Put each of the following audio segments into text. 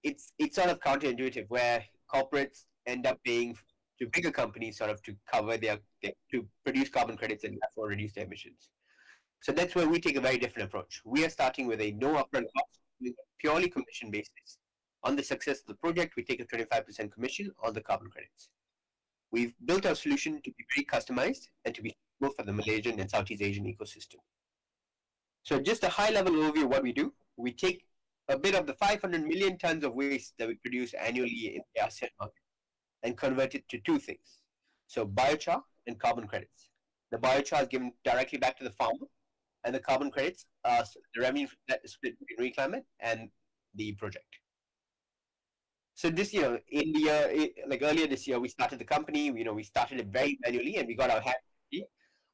it's sort of counterintuitive where corporates end up paying to bigger companies sort of to cover their to produce carbon credits and therefore reduce their emissions. So that's where we take a very different approach. We are starting with a no upfront cost, purely commission basis. On the success of the project, we take a 25% commission on the carbon credits. We've built our solution to be very customized and to be suitable for the Malaysian and Southeast Asian ecosystem. So just a high-level overview of what we do. We take a bit of the 500 million tons of waste that we produce annually in the ASEAN market and convert it to two things. So biochar and carbon credits. The biochar is given directly back to the farmer, and the carbon credits are the revenue that is split between Reclimate and the project. So this year, in the year, like earlier this year, we started the company. We started it very manually, and we got our hands dirty.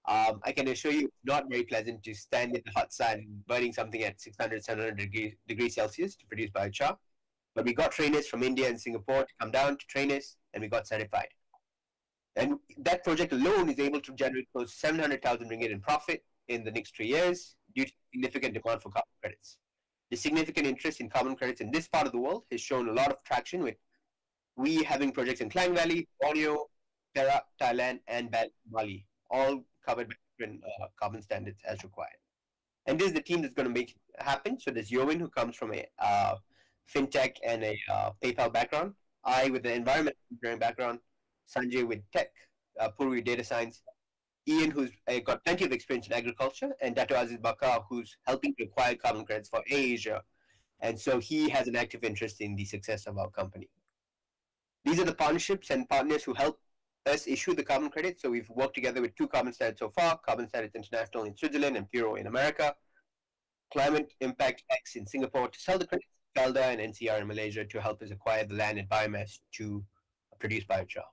I can assure you, it's not very pleasant to stand in the hot sun burning something at 600, 700 degrees Celsius to produce biochar. But we got trainers from India and Singapore to come down to train us, and we got certified. And that project alone is able to generate close to 700,000 ringgit in profit in the next 3 years due to significant demand for carbon credits. The significant interest in carbon credits in this part of the world has shown a lot of traction, with we having projects in Klang Valley, Borneo, Perak, Thailand, and Bali, all covered by different carbon standards as required. And this is the team that's going to make it happen. So there's Yowen, who comes from a fintech and a PayPal background. I with the environmental engineering background. Sanjay with tech, Purvi data science. Ian, who's got plenty of experience in agriculture, and Dato Aziz Bakar, who's helping to acquire carbon credits for Asia. And so he has an active interest in the success of our company. These are the partnerships and partners who help us issue the carbon credits. So we've worked together with two carbon standards so far, Carbon Standards International in Switzerland and Puro in America, Climate Impact X in Singapore to sell the credits, Calda and NCR in Malaysia to help us acquire the land and biomass to produce biochar.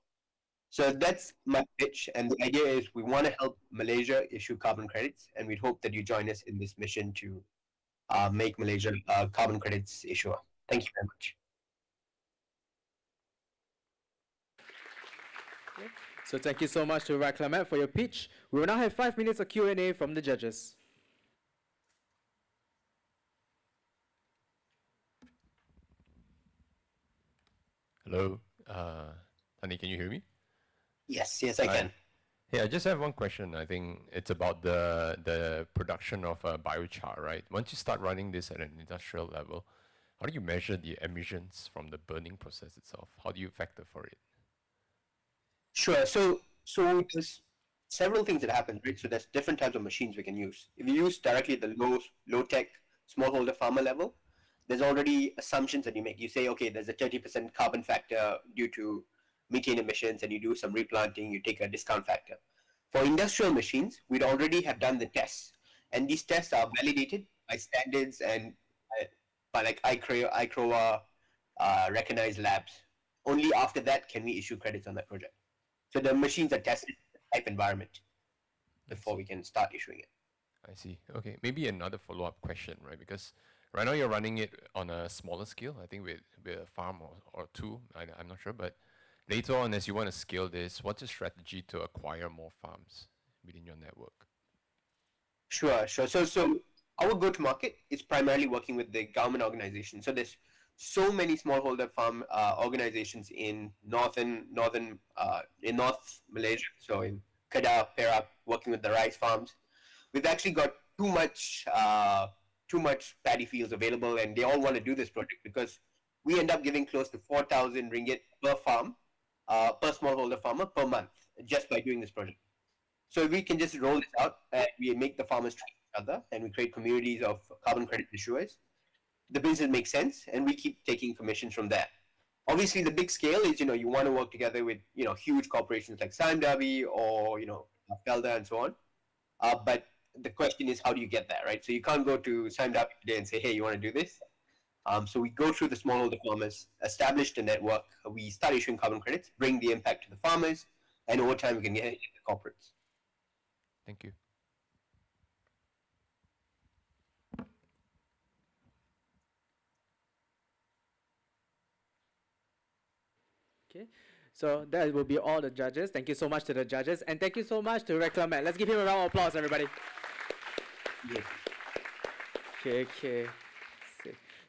So that's my pitch, and the idea is we want to help Malaysia issue carbon credits, and we'd hope that you join us in this mission to make Malaysia carbon credits issuer. Thank you very much. Okay. So thank you so much to Reclimate for your pitch. We will now have 5 minutes of Q&A from the judges. Hello, Tani, can you hear me? Yes, I can. Hey, I just have one question. I think it's about the production of biochar, right? Once you start running this at an industrial level, how do you measure the emissions from the burning process itself? How do you factor for it? Sure. So there's several things that happen, right? So there's different types of machines we can use. If you use directly the low tech smallholder farmer level, there's already assumptions that you make. You say, okay, there's a 30% carbon factor due to methane emissions, and you do some replanting, you take a discount factor. For industrial machines, we'd already have done the tests, and these tests are validated by standards and by like ICROA recognized labs. Only after that can we issue credits on that project. So the machines are tested in the type environment before we can start issuing it. I see. Okay, maybe another follow-up question, right? Because right now you're running it on a smaller scale, I think with a farm or two, I'm not sure, but later on, as you want to scale this, what's your strategy to acquire more farms within your network? Sure. So our go-to-market is primarily working with the government organizations. So there's so many smallholder farm organizations in North Malaysia. So in Kedah, Perak, working with the rice farms. We've actually got too much paddy fields available, and they all want to do this project because we end up giving close to 4,000 ringgit per farm. Per smallholder farmer per month just by doing this project. So if we can just roll this out and we make the farmers train each other and we create communities of carbon credit issuers, the business makes sense and we keep taking commissions from there. Obviously, the big scale is, you want to work together with, huge corporations like Sime Darby or, Felda and so on. But the question is, how do you get there, right? So you can't go to Sime Darby today and say, hey, you want to do this? So we go through the smallholder farmers, establish the network, we start issuing carbon credits, bring the impact to the farmers, and over time we can get it to the corporates. Thank you. Okay, so that will be all the judges. Thank you so much to the judges, and thank you so much to Reclimate. Let's give him a round of applause, everybody. Yeah. Okay.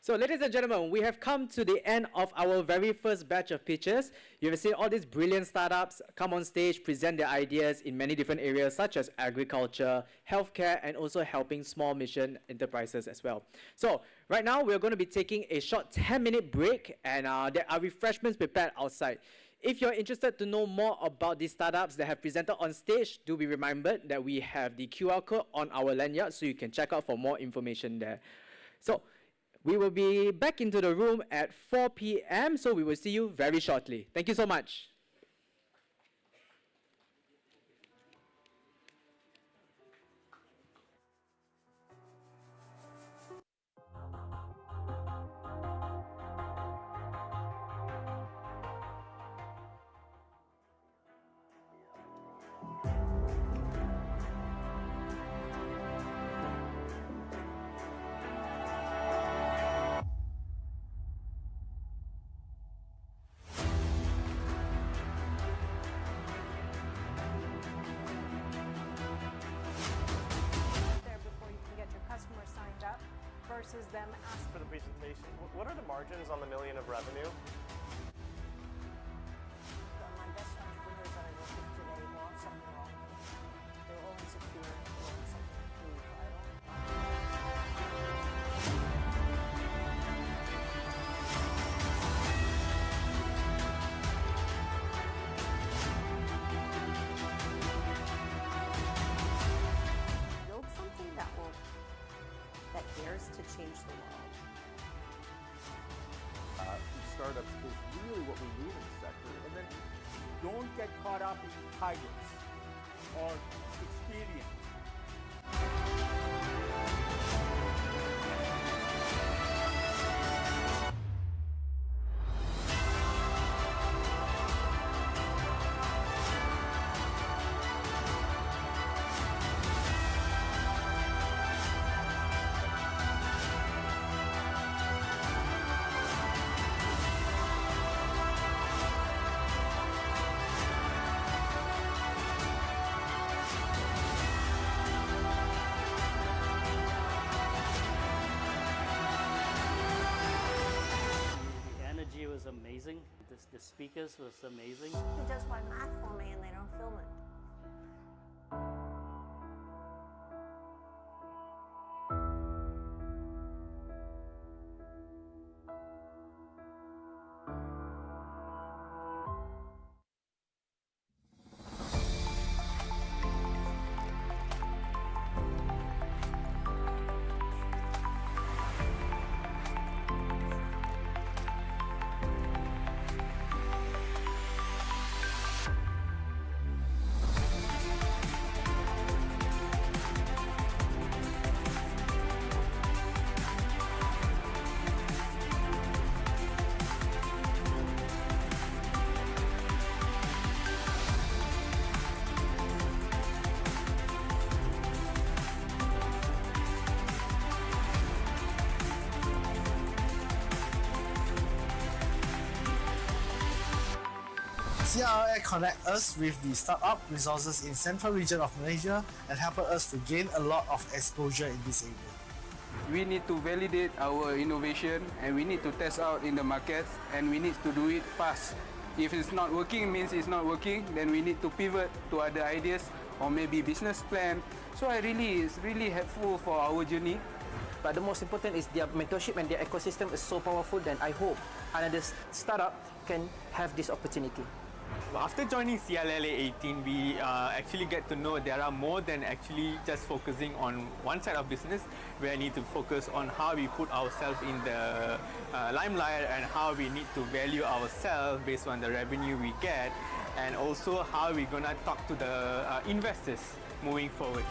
So, ladies and gentlemen, we have come to the end of our very first batch of pitches. You have seen all these brilliant startups come on stage, present their ideas in many different areas such as agriculture, healthcare, and also helping small mission enterprises as well. So, right now, we're going to be taking a short 10-minute break, and there are refreshments prepared outside. If you're interested to know more about these startups that have presented on stage, do be remembered that we have the QR code on our lanyard, so you can check out for more information there. So, we will be back into the room at 4 p.m., so we will see you very shortly. Thank you so much. There before you can get your customers signed up versus them asking. For the presentation, what are the margins on the million of revenue? My best entrepreneurs that I work with today want something wrong. They're all insecure. They want something to prove. Build something that dares to change the world. Startups is really what we need in the sector. And then don't get caught up in titles or experience. The energy was amazing. The speakers was amazing. He does my math for me and they don't film it. CRA connect us with the startup resources in central region of Malaysia and help us to gain a lot of exposure in this area. We need to validate our innovation and we need to test out in the markets and we need to do it fast. If it's not working, means it's not working, then we need to pivot to other ideas or maybe business plan. So it's really helpful for our journey. But the most important is their mentorship and their ecosystem is so powerful. Then I hope another startup can have this opportunity. After joining CLLA 18, we actually get to know there are more than actually just focusing on one side of business. We need to focus on how we put ourselves in the limelight and how we need to value ourselves based on the revenue we get, and also how we're gonna talk to the investors moving forward.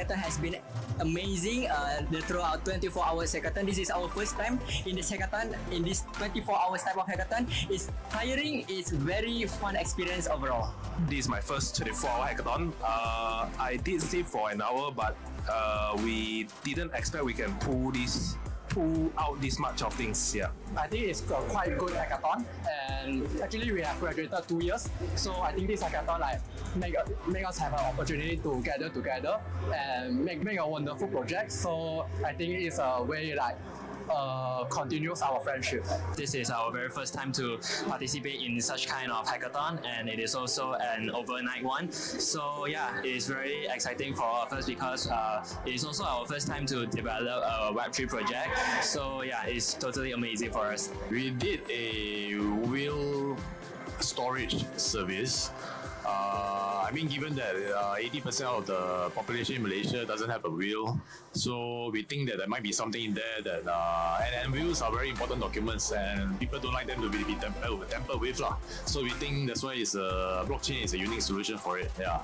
hackathon has been amazing. Throughout 24 hours hackathon, this is our first time in this hackathon. In this 24 hours type of hackathon, it's tiring. It's very fun experience overall. This is my first 24-hour hackathon. I did sit for an hour, but we didn't expect we can pull out this much of things. Yeah. I think it's a quite good hackathon, and actually we have graduated 2 years, so I think this hackathon make us have an opportunity to gather together and make a wonderful project. So I think it's a way continues our friendship. This is our very first time to participate in such kind of hackathon, and it is also an overnight one. So yeah, it is very exciting for all of us because it is also our first time to develop a Web3 project. So yeah, it's totally amazing for us. We did a wheel storage service. I mean, given that 80% of the population in Malaysia doesn't have a wheel, so we think that there might be something in there that, and wheels are very important documents, and people don't like them to be tampered with. So we think that's why blockchain is a unique solution for it. Yeah.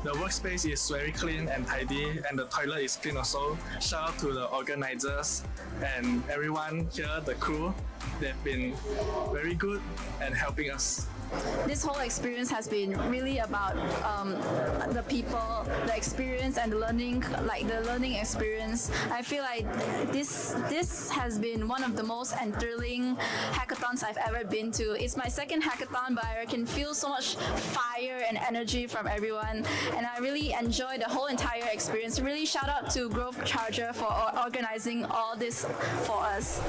The workspace is very clean and tidy, and the toilet is clean also. Shout out to the organizers and everyone here, the crew. They've been very good and helping us. This whole experience has been really about the people, the experience, and the learning experience. I feel like this has been one of the most enthralling hackathons I've ever been to. It's my second hackathon, but I can feel so much fire and energy from everyone, and I really enjoy the whole entire experience. Really shout out to Growth Charger for organizing all this for us.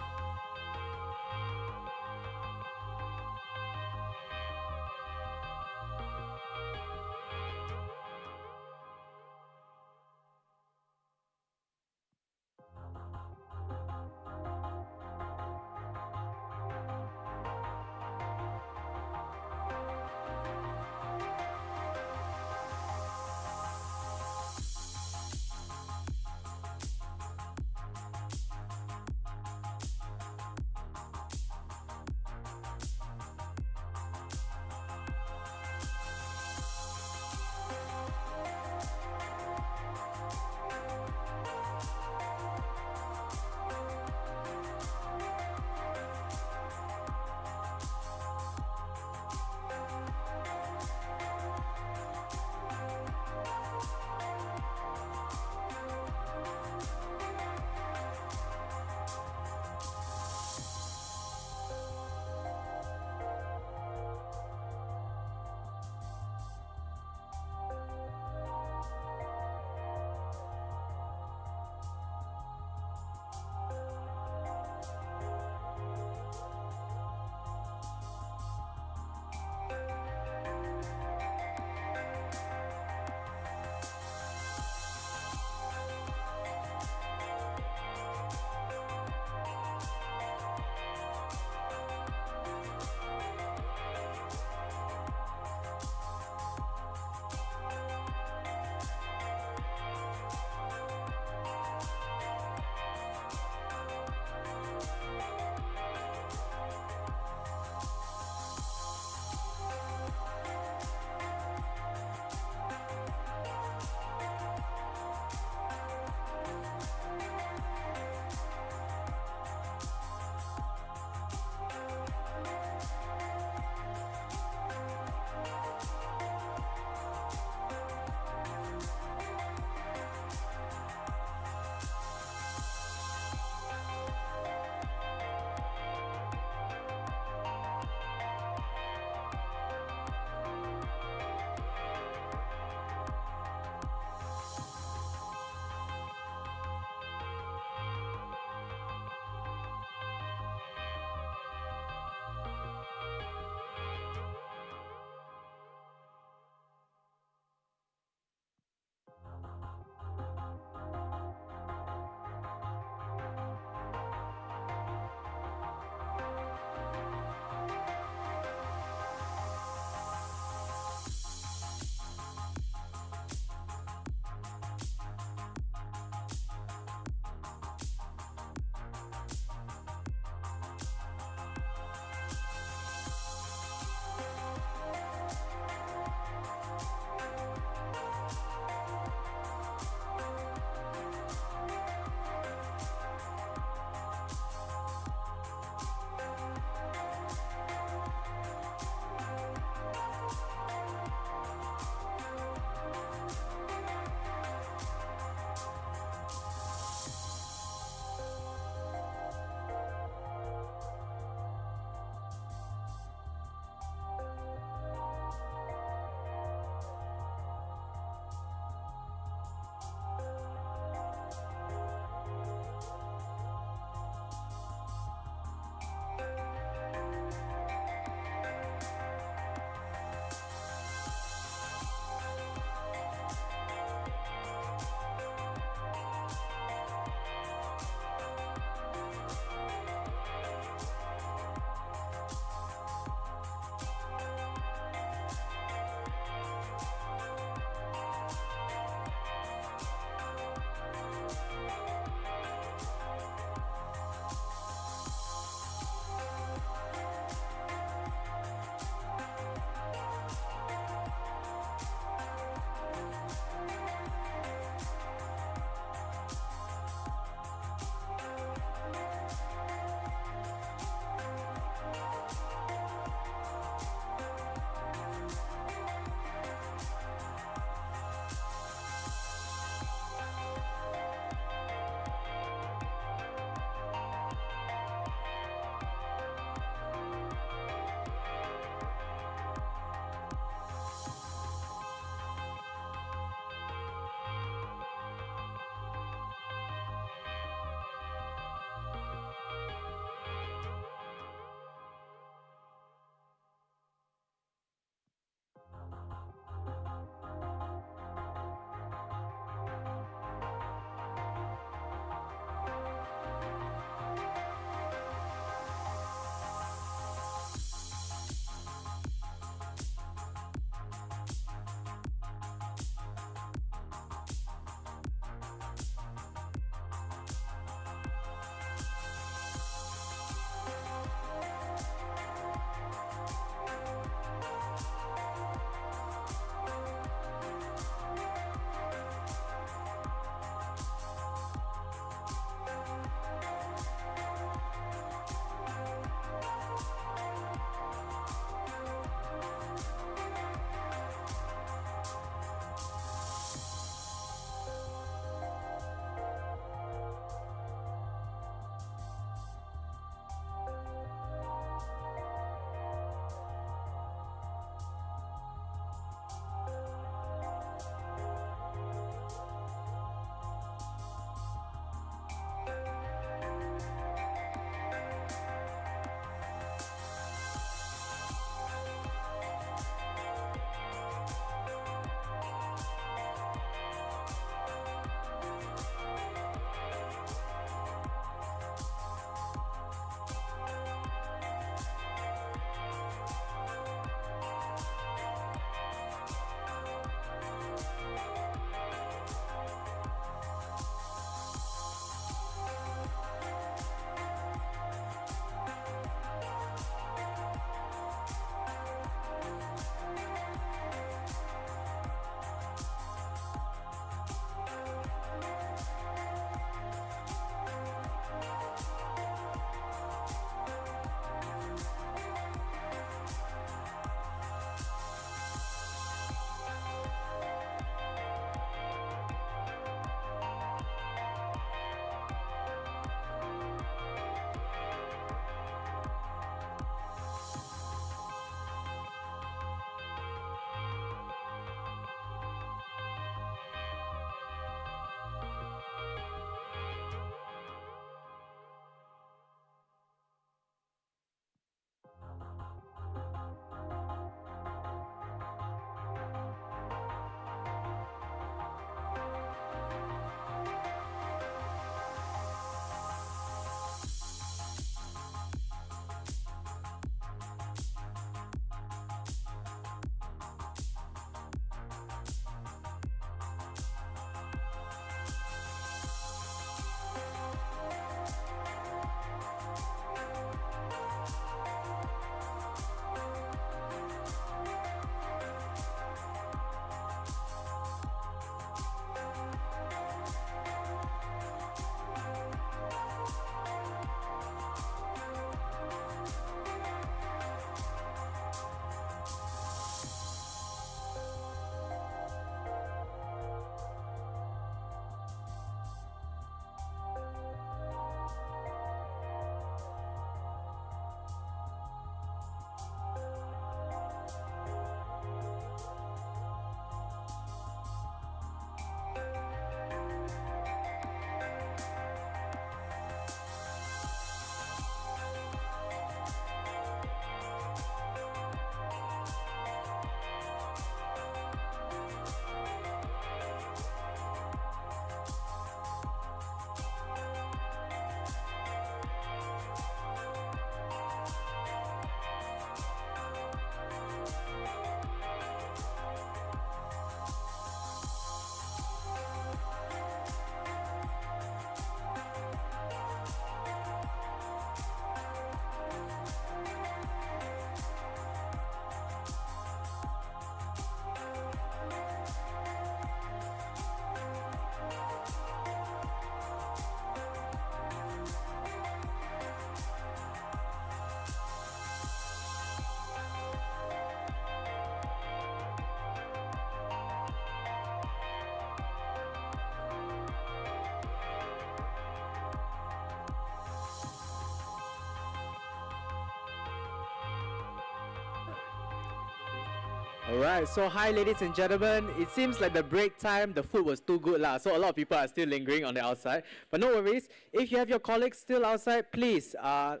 Alright, so hi ladies and gentlemen. It seems like the break time, the food was too good lah. So a lot of people are still lingering on the outside. But no worries, if you have your colleagues still outside, please ask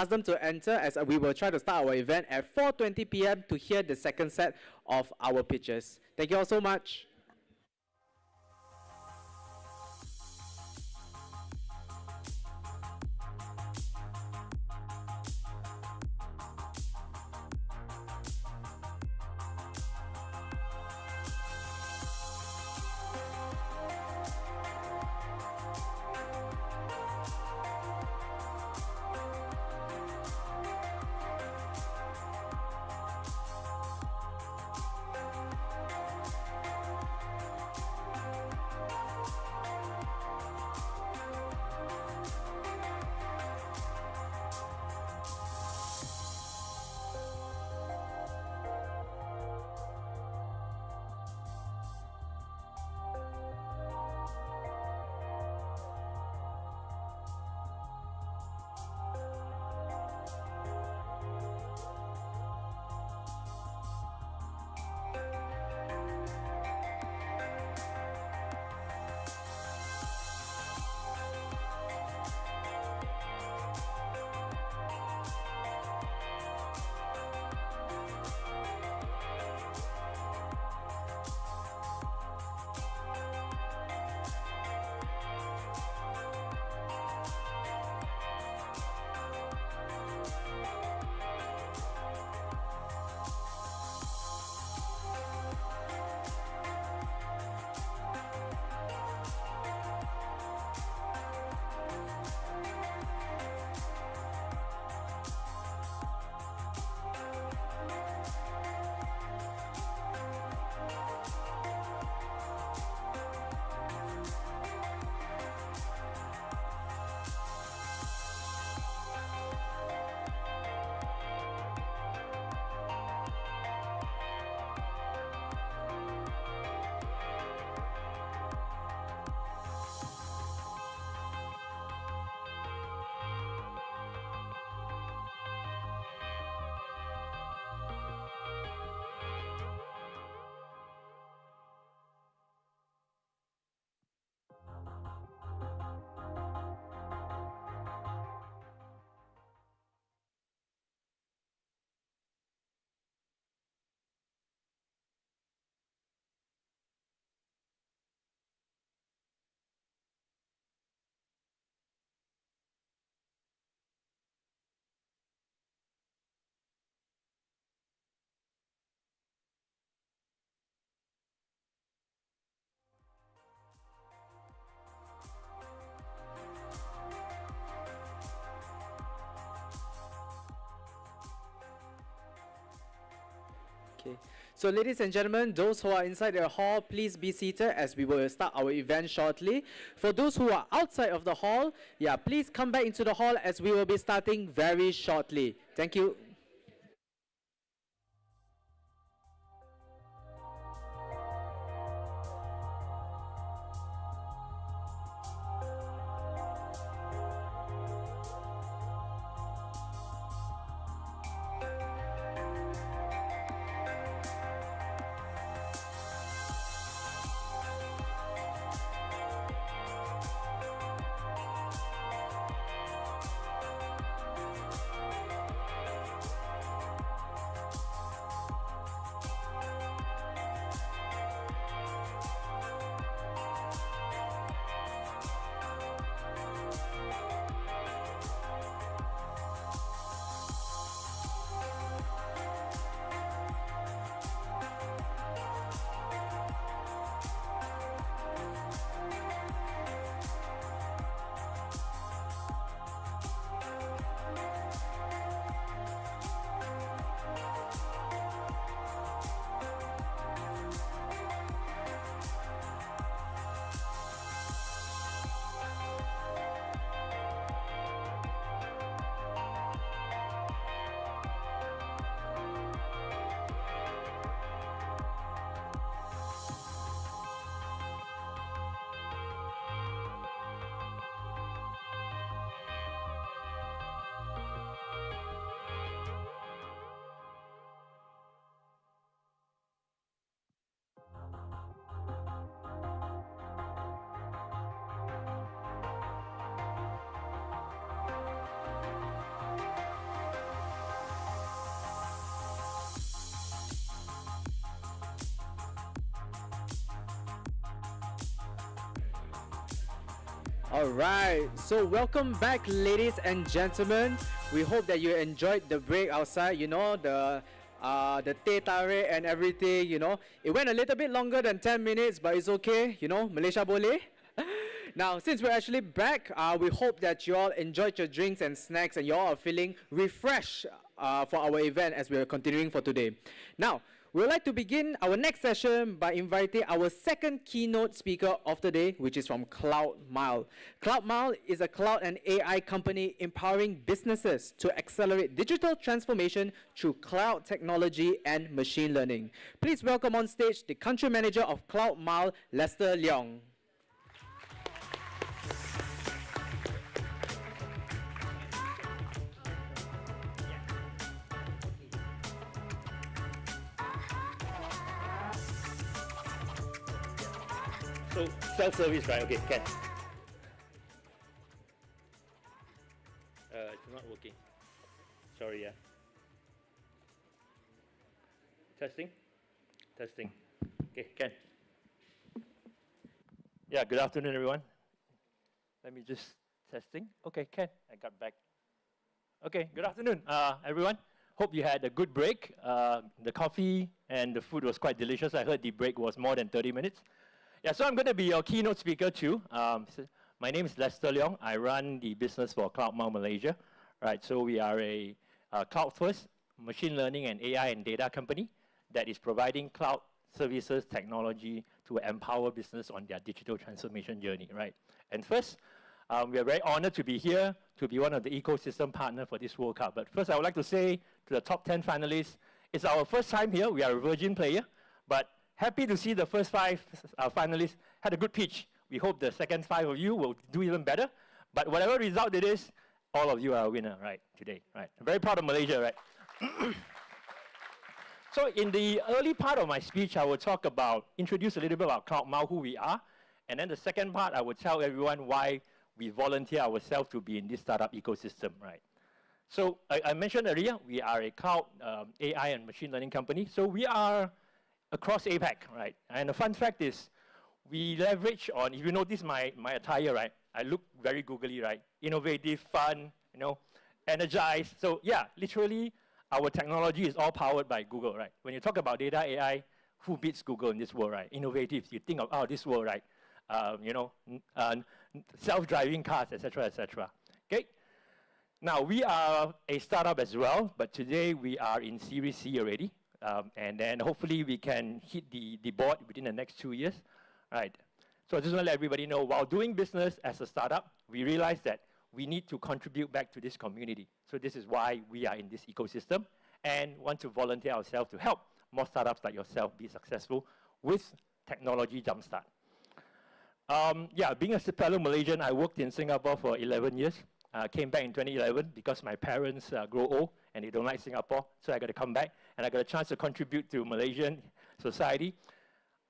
them to enter as we will try to start our event at 4:20 p.m. to hear the second set of our pitches. Thank you all so much. Okay. So ladies and gentlemen, those who are inside the hall, please be seated as we will start our event shortly. For those who are outside of the hall, yeah, please come back into the hall as we will be starting very shortly. Thank you. All right, so welcome back, ladies and gentlemen. We hope that you enjoyed the break outside. You know, the teh tarik and everything. You know, it went a little bit longer than 10 minutes, but it's okay. You know, Malaysia boleh. Now, since we're actually back, we hope that you all enjoyed your drinks and snacks and you all are feeling refreshed for our event as we are continuing for today. Now, we would like to begin our next session by inviting our second keynote speaker of the day, which is from CloudMile. CloudMile is a cloud and AI company empowering businesses to accelerate digital transformation through cloud technology and machine learning. Please welcome on stage the country manager of CloudMile, Lester Leong. So self-service, right? Okay, can. It's not working. Sorry, yeah. Testing? Testing. Okay, can. Yeah, good afternoon, everyone. Let me just testing. Okay, can. I got back. Okay, good afternoon, everyone. Hope you had a good break. The coffee and the food was quite delicious. I heard the break was more than 30 minutes. Yeah, so I'm going to be your keynote speaker too. My name is Lester Leong. I run the business for CloudMile Malaysia. Right, so we are a cloud-first machine learning and AI and data company that is providing cloud services technology to empower business on their digital transformation journey. Right, and first, we are very honored to be here to be one of the ecosystem partners for this World Cup. But first, I would like to say to the top 10 finalists, it's our first time here. We are a virgin player, but happy to see the first 5 finalists had a good pitch. We hope the second 5 of you will do even better. But whatever result it is, all of you are a winner, right, today, right? I'm very proud of Malaysia, right? So in the early part of my speech, I will introduce a little bit about CloudMile, who we are. And then the second part, I will tell everyone why we volunteer ourselves to be in this startup ecosystem, right? So I mentioned earlier, we are a cloud AI and machine learning company. So we are across APAC, right? And the fun fact is, we leverage on, if you notice my attire, right? I look very googly, right? Innovative, fun, you know, energized. So yeah, literally, our technology is all powered by Google, right? When you talk about data AI, who beats Google in this world, right? Innovative, you think of, oh, this world, right? You know, self-driving cars, etc., etc. Okay? Now, we are a startup as well, but today we are in Series C already. And then hopefully we can hit the board within the next 2 years, right? So I just want to let everybody know, while doing business as a startup, we realized that we need to contribute back to this community. So this is why we are in this ecosystem and want to volunteer ourselves to help more startups like yourself be successful with technology jumpstart. Yeah, being a fellow Malaysian, I worked in Singapore for 11 years. Came back in 2011 because my parents grow old and they don't like Singapore, so I got to come back and I got a chance to contribute to Malaysian society.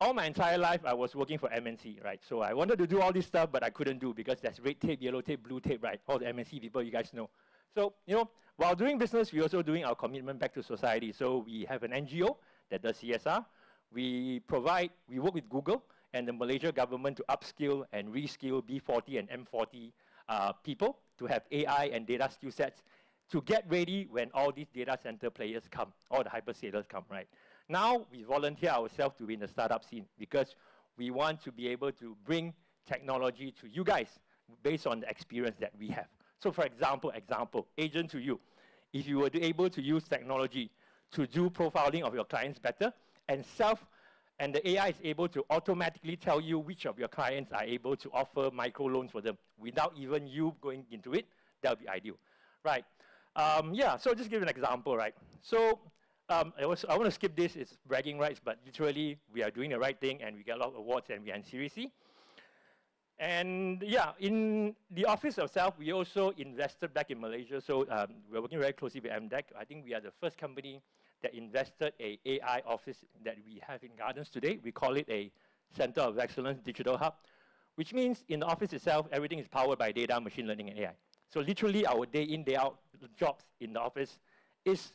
All my entire life, I was working for MNC, right? So I wanted to do all this stuff, but I couldn't do because there's red tape, yellow tape, blue tape, right? All the MNC people, you guys know. So, you know, while doing business, we're also doing our commitment back to society. So we have an NGO that does CSR. We work with Google and the Malaysia government to upskill and reskill B40 and M40 people to have AI and data skill sets to get ready when all these data center players come, all the hyperscalers come, right? Now, we volunteer ourselves to be in the startup scene because we want to be able to bring technology to you guys based on the experience that we have. So for example, agent to you. If you were able to use technology to do profiling of your clients better and the AI is able to automatically tell you which of your clients are able to offer microloans for them without even you going into it, that would be ideal, right? Yeah, so just give an example, right? So I want to skip this, it's bragging rights, but literally we are doing the right thing and we get a lot of awards and we are in Series C. And yeah, in the office itself, we also invested back in Malaysia. So we're working very closely with MDEC. I think we are the first company that invested a AI office that we have in Gardens today. We call it a Center of Excellence Digital Hub, which means in the office itself, everything is powered by data, machine learning, and AI. So literally our day in, day out jobs in the office is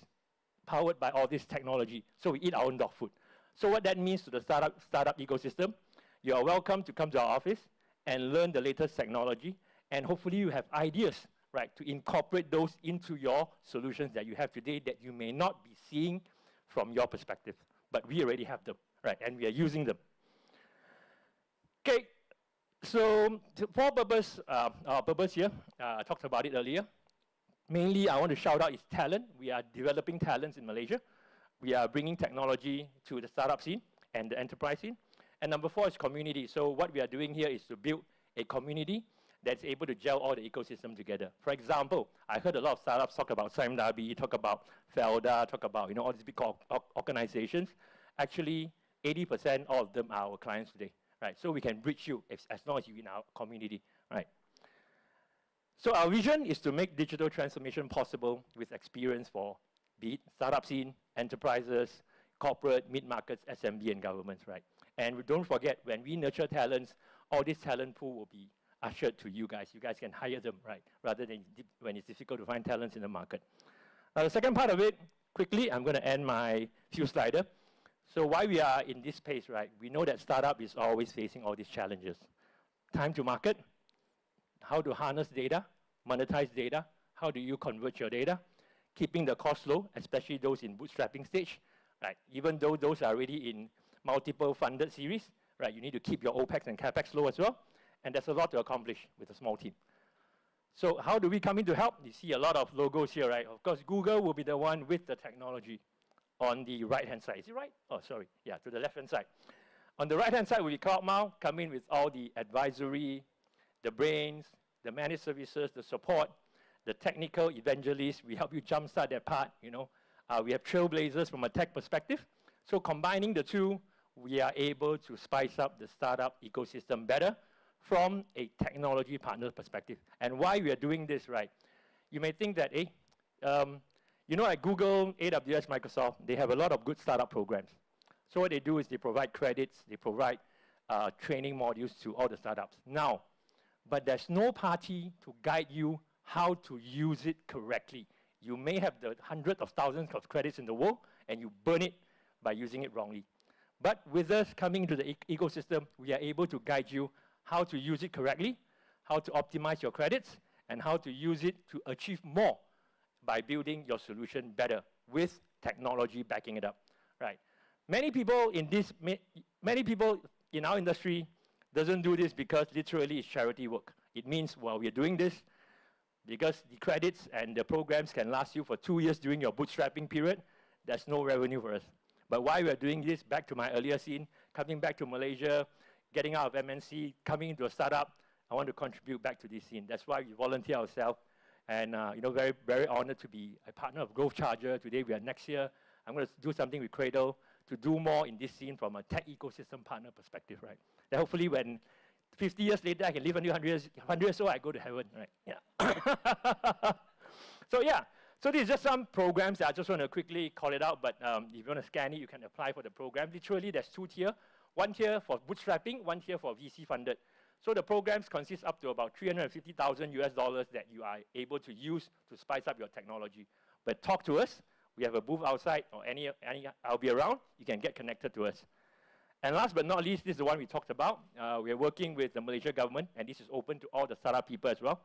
powered by all this technology. So we eat our own dog food. So what that means to the startup ecosystem, you are welcome to come to our office and learn the latest technology, and hopefully you have ideas, right, to incorporate those into your solutions that you have today that you may not be seeing from your perspective, but we already have them, right, and we are using them. Okay, so for purpose, our purpose here, I talked about it earlier. Mainly, I want to shout out is talent. We are developing talents in Malaysia. We are bringing technology to the startup scene and the enterprise scene. And number 4 is community. So what we are doing here is to build a community that's able to gel all the ecosystem together. For example, I heard a lot of startups talk about Sime Darby, talk about Felda, talk about all these big organizations. Actually, 80% of them are our clients today, right? So we can reach you as long as you're in our community, right? So our vision is to make digital transformation possible with experience for be it startup scene, enterprises, corporate, mid-markets, SMB, and governments, right? And don't forget, when we nurture talents, all this talent pool will be ushered to you guys. You guys can hire them, right? Rather than when it's difficult to find talents in the market. Now, the second part of it, quickly, I'm going to end my few slider. So why we are in this space, right? We know that startup is always facing all these challenges. Time to market, how to harness data, monetize data, how do you convert your data, keeping the cost low, especially those in bootstrapping stage, right? Even though those are already in multiple funded series, right? You need to keep your OPEX and CAPEX low as well. And there's a lot to accomplish with a small team. So how do we come in to help? You see a lot of logos here, right? Of course, Google will be the one with the technology on the right-hand side. Is it right? Oh, sorry. Yeah, to the left-hand side. On the right-hand side will be CloudMile, come in with all the advisory, the brains, the managed services, the support, the technical evangelists. We help you jumpstart that part, We have trailblazers from a tech perspective. So combining the two, we are able to spice up the startup ecosystem better from a technology partner perspective. And why we are doing this, right? You may think that, at Google, AWS, Microsoft, they have a lot of good startup programs. So what they do is they provide credits, they provide training modules to all the startups. Now, but there's no party to guide you how to use it correctly. You may have the hundreds of thousands of credits in the world, and you burn it by using it wrongly. But with us coming to the ecosystem, we are able to guide you how to use it correctly, how to optimize your credits, and how to use it to achieve more by building your solution better with technology backing it up, right? Many people in our industry doesn't do this because literally it's charity work. It means, well, we're doing this because the credits and the programs can last you for 2 years during your bootstrapping period. There's no revenue for us. But why we're doing this, back to my earlier scene, coming back to Malaysia, getting out of MNC, coming into a startup, I want to contribute back to this scene. That's why we volunteer ourselves. And very, very honored to be a partner of Growth Charger. Today we are next year. I'm going to do something with Cradle to do more in this scene from a tech ecosystem partner perspective, right? Then hopefully when 50 years later I can live until 100 years old, I go to heaven, right? Yeah. So these are just some programs that I just want to quickly call it out, but if you want to scan it, you can apply for the program. Literally, there's 2 tiers. 1 tier for bootstrapping, 1 tier for VC funded. So the programs consist up to about $350,000 that you are able to use to spice up your technology. But talk to us. We have a booth outside, or any I'll be around. You can get connected to us. And last but not least, this is the one we talked about. We are working with the Malaysia government, and this is open to all the startup people as well.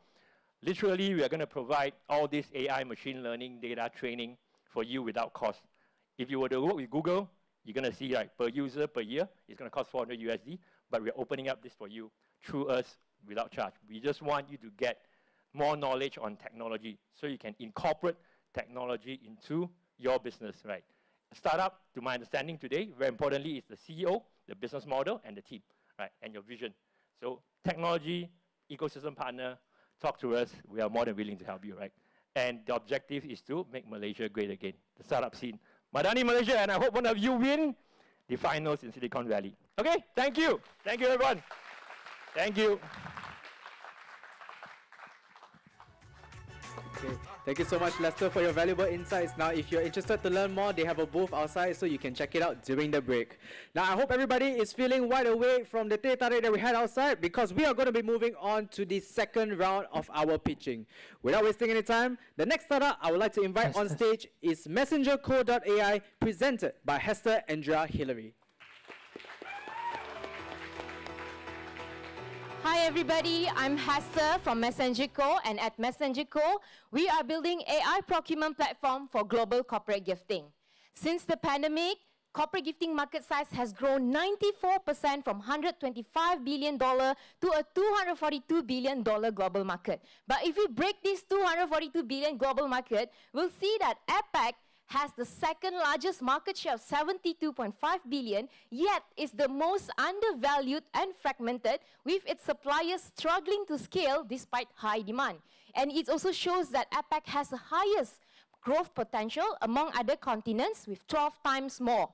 Literally, we are going to provide all this AI, machine learning, data training for you without cost. If you were to work with Google, you're going to see per user, per year, it's going to cost 400 USD, but we're opening up this for you through us without charge. We just want you to get more knowledge on technology so you can incorporate technology into your business, right? A startup, to my understanding today, very importantly, is the CEO, the business model, and the team, right? And your vision. So technology, ecosystem partner, talk to us. We are more than willing to help you, right? And the objective is to make Malaysia great again, the startup scene. Madani, Malaysia, and I hope one of you win the finals in Silicon Valley. Okay, thank you. Thank you, everyone. Thank you. Okay. Thank you so much, Lester, for your valuable insights. Now, if you're interested to learn more, they have a booth outside, so you can check it out during the break. Now, I hope everybody is feeling wide awake from the teh tarik that we had outside, because we are going to be moving on to the second round of our pitching. Without wasting any time, the next startup I would like to invite on stage is MessengerCo.ai, presented by Hester Andrea Hillary. Hi everybody, I'm Hester from MessengerCo, and at MessengerCo, we are building AI procurement platform for global corporate gifting. Since the pandemic, corporate gifting market size has grown 94% from $125 billion to a $242 billion global market. But if we break this $242 billion global market, we'll see that APAC has the second largest market share of 72.5 billion, yet is the most undervalued and fragmented, with its suppliers struggling to scale despite high demand. And it also shows that APAC has the highest growth potential among other continents, with 12 times more.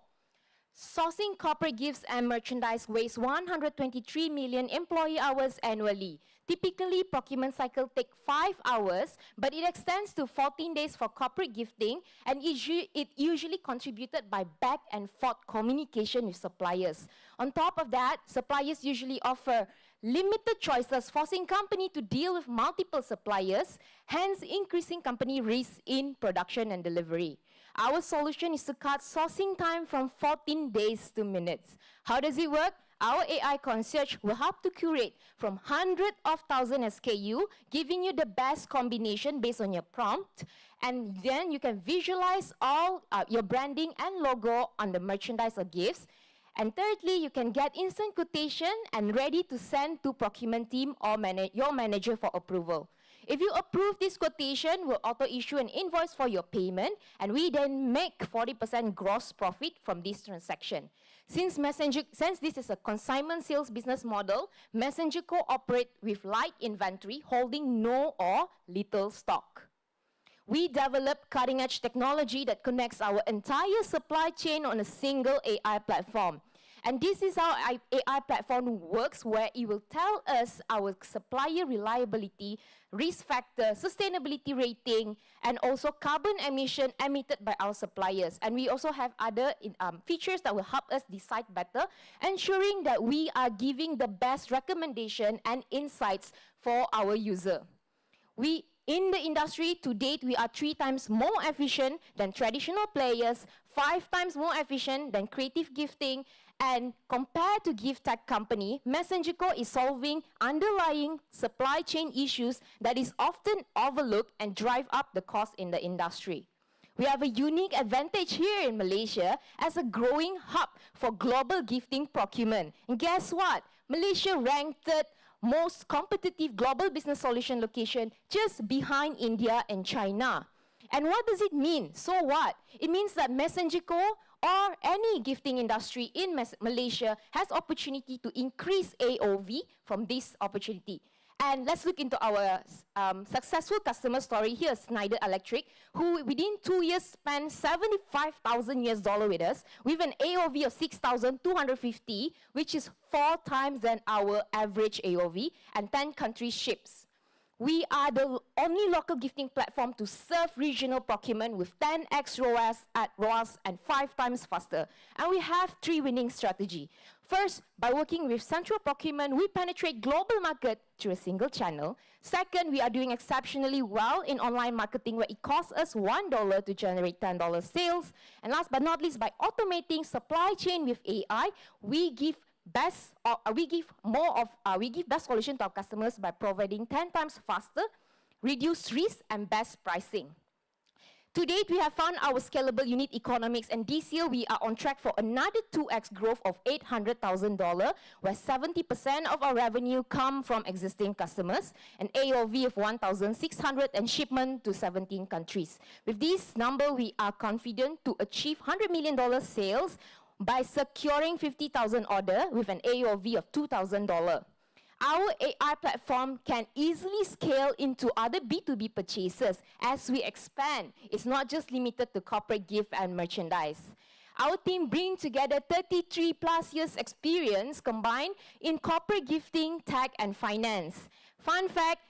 Sourcing corporate gifts and merchandise wastes 123 million employee hours annually. Typically, procurement cycle take 5 hours, but it extends to 14 days for corporate gifting, and it usually contributed by back and forth communication with suppliers. On top of that, suppliers usually offer limited choices, forcing company to deal with multiple suppliers, hence increasing company risks in production and delivery. Our solution is to cut sourcing time from 14 days to minutes. How does it work? Our AI concierge will help to curate from hundreds of thousands SKU, giving you the best combination based on your prompt, and then you can visualize all your branding and logo on the merchandise or gifts. And thirdly, you can get instant quotation and ready to send to procurement team or your manager for approval. If you approve this quotation, we'll auto-issue an invoice for your payment, and we then make 40% gross profit from this transaction. Since this is a consignment sales business model, MessengerCo operate with light inventory, holding no or little stock. We develop cutting-edge technology that connects our entire supply chain on a single AI platform. And this is how AI platform works, where it will tell us our supplier reliability, risk factor, sustainability rating, and also carbon emission emitted by our suppliers. And we also have other features that will help us decide better, ensuring that we are giving the best recommendation and insights for our user. In the industry, to date, we are 3 times more efficient than traditional players, 5 times more efficient than creative gifting, and compared to gift tech company, MessengerCo is solving underlying supply chain issues that is often overlooked and drive up the cost in the industry. We have a unique advantage here in Malaysia as a growing hub for global gifting procurement. And guess what? Malaysia ranked most competitive global business solution location just behind India and China. And what does it mean? So what? It means that MessengerCo or any gifting industry in Malaysia has opportunity to increase AOV from this opportunity. And let's look into our successful customer story. Here's Schneider Electric, who within 2 years spent $75,000 with us, with an AOV of 6,250, which is 4 times than our average AOV, and 10 countries ships. We are the only local gifting platform to serve regional procurement with 10x ROAS and 5 times faster. And we have 3 winning strategies. First, by working with central procurement, we penetrate global market through a single channel. Second, we are doing exceptionally well in online marketing, where it costs us $1 to generate $10 sales. And last but not least, by automating supply chain with AI, we give best solution to our customers by providing 10 times faster, reduced risk, and best pricing. To date, we have found our scalable unit economics, and this year we are on track for another 2x growth of $800,000, where 70% of our revenue come from existing customers, an AOV of 1,600, and shipment to 17 countries. With this number, we are confident to achieve $100 million sales by securing 50,000 orders with an AOV of $2,000. Our AI platform can easily scale into other B2B purchases as we expand. It's not just limited to corporate gift and merchandise. Our team brings together 33 plus years experience combined in corporate gifting, tech, and finance. Fun fact,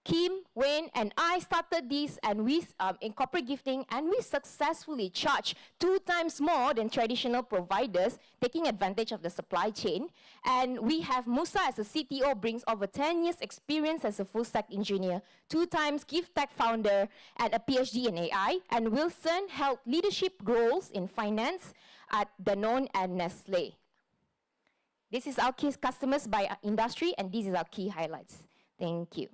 Kim, Wayne, and I started this and we in corporate gifting, and we successfully charge 2 times more than traditional providers, taking advantage of the supply chain. And we have Musa as a CTO, brings over 10 years experience as a full stack engineer, 2 times gift tech founder, and a PhD in AI. And Wilson held leadership roles in finance at Danone and Nestle. This is our key customers by industry, and this is our key highlights. Thank you.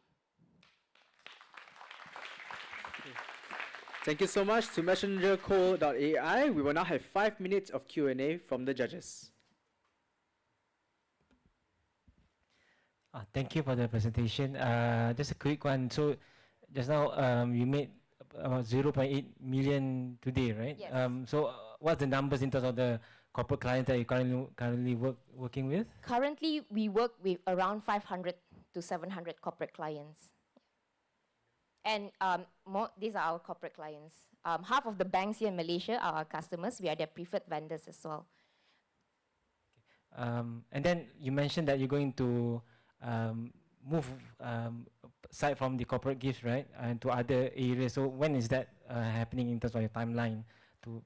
Thank you so much to messengerco.ai. We will now have 5 minutes of Q&A from the judges. Thank you for the presentation. Just a quick one. So just now you made about 0.8 million today, right? Yes. So what's the numbers in terms of the corporate clients that you currently working with? Currently, we work with around 500 to 700 corporate clients. And these are our corporate clients. Half of the banks here in Malaysia are our customers. We are their preferred vendors as well. And then you mentioned that you're going to move aside from the corporate gifts, right, and to other areas. So when is that happening in terms of your timeline to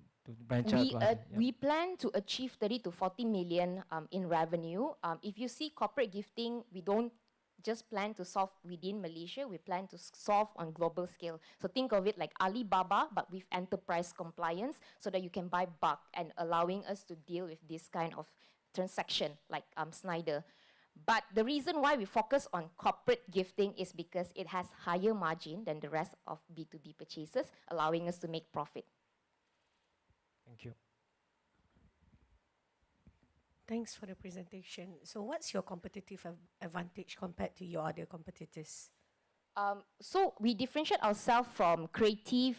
branch out? We plan to achieve 30 to 40 million in revenue. If you see corporate gifting, we don't just plan to solve within Malaysia, we plan to solve on global scale. So think of it like Alibaba, but with enterprise compliance, so that you can buy bulk and allowing us to deal with this kind of transaction like Snyder. But the reason why we focus on corporate gifting is because it has higher margin than the rest of B2B purchases, allowing us to make profit. Thank you. Thanks for the presentation. So what's your competitive advantage compared to your other competitors? So we differentiate ourselves from creative,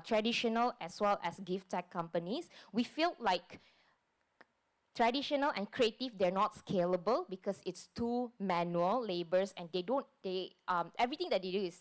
traditional, as well as gift tech companies. We feel like traditional and creative, they're not scalable because it's too manual labors, and everything that they do is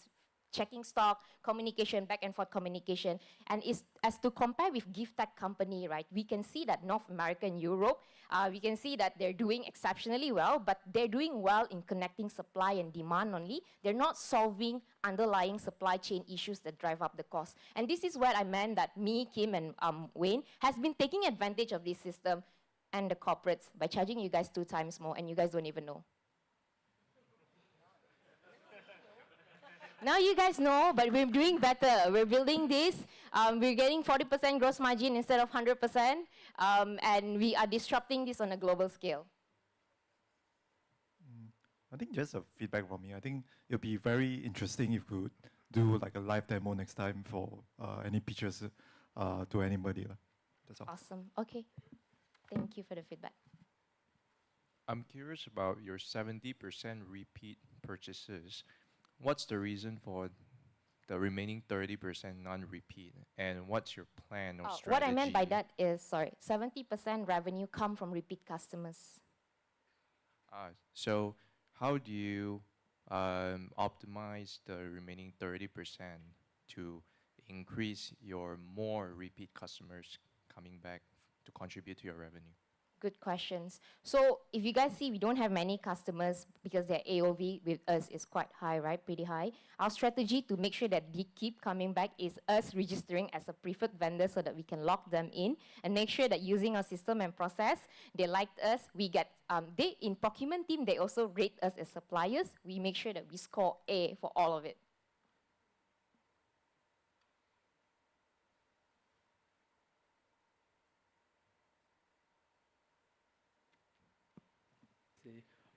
checking stock, communication, back and forth communication. And as to compare with gift tech company, right, we can see that North America and Europe, we can see that they're doing exceptionally well, but they're doing well in connecting supply and demand only. They're not solving underlying supply chain issues that drive up the cost. And this is where I meant that me, Kim, and Wayne has been taking advantage of this system and the corporates by charging you guys 2 times more, and you guys don't even know. Now you guys know, but we're doing better. We're building this. We're getting 40% gross margin instead of 100%, and we are disrupting this on a global scale. I think just a feedback from me. I think it'll be very interesting if we could do like a live demo next time for any pitches to anybody. That's all. Awesome. Okay. Thank you for the feedback. I'm curious about your 70% repeat purchases. What's the reason for the remaining 30% non-repeat, and what's your plan or strategy? What I meant by that is, 70% revenue come from repeat customers. So how do you optimize the remaining 30% to increase your more repeat customers coming back to contribute to your revenue? Good questions. So if you guys see, we don't have many customers because their AOV with us is quite high, right? Pretty high. Our strategy to make sure that they keep coming back is us registering as a preferred vendor so that we can lock them in and make sure that using our system and process, they liked us. We get, in procurement team, they also rate us as suppliers. We make sure that we score A for all of it.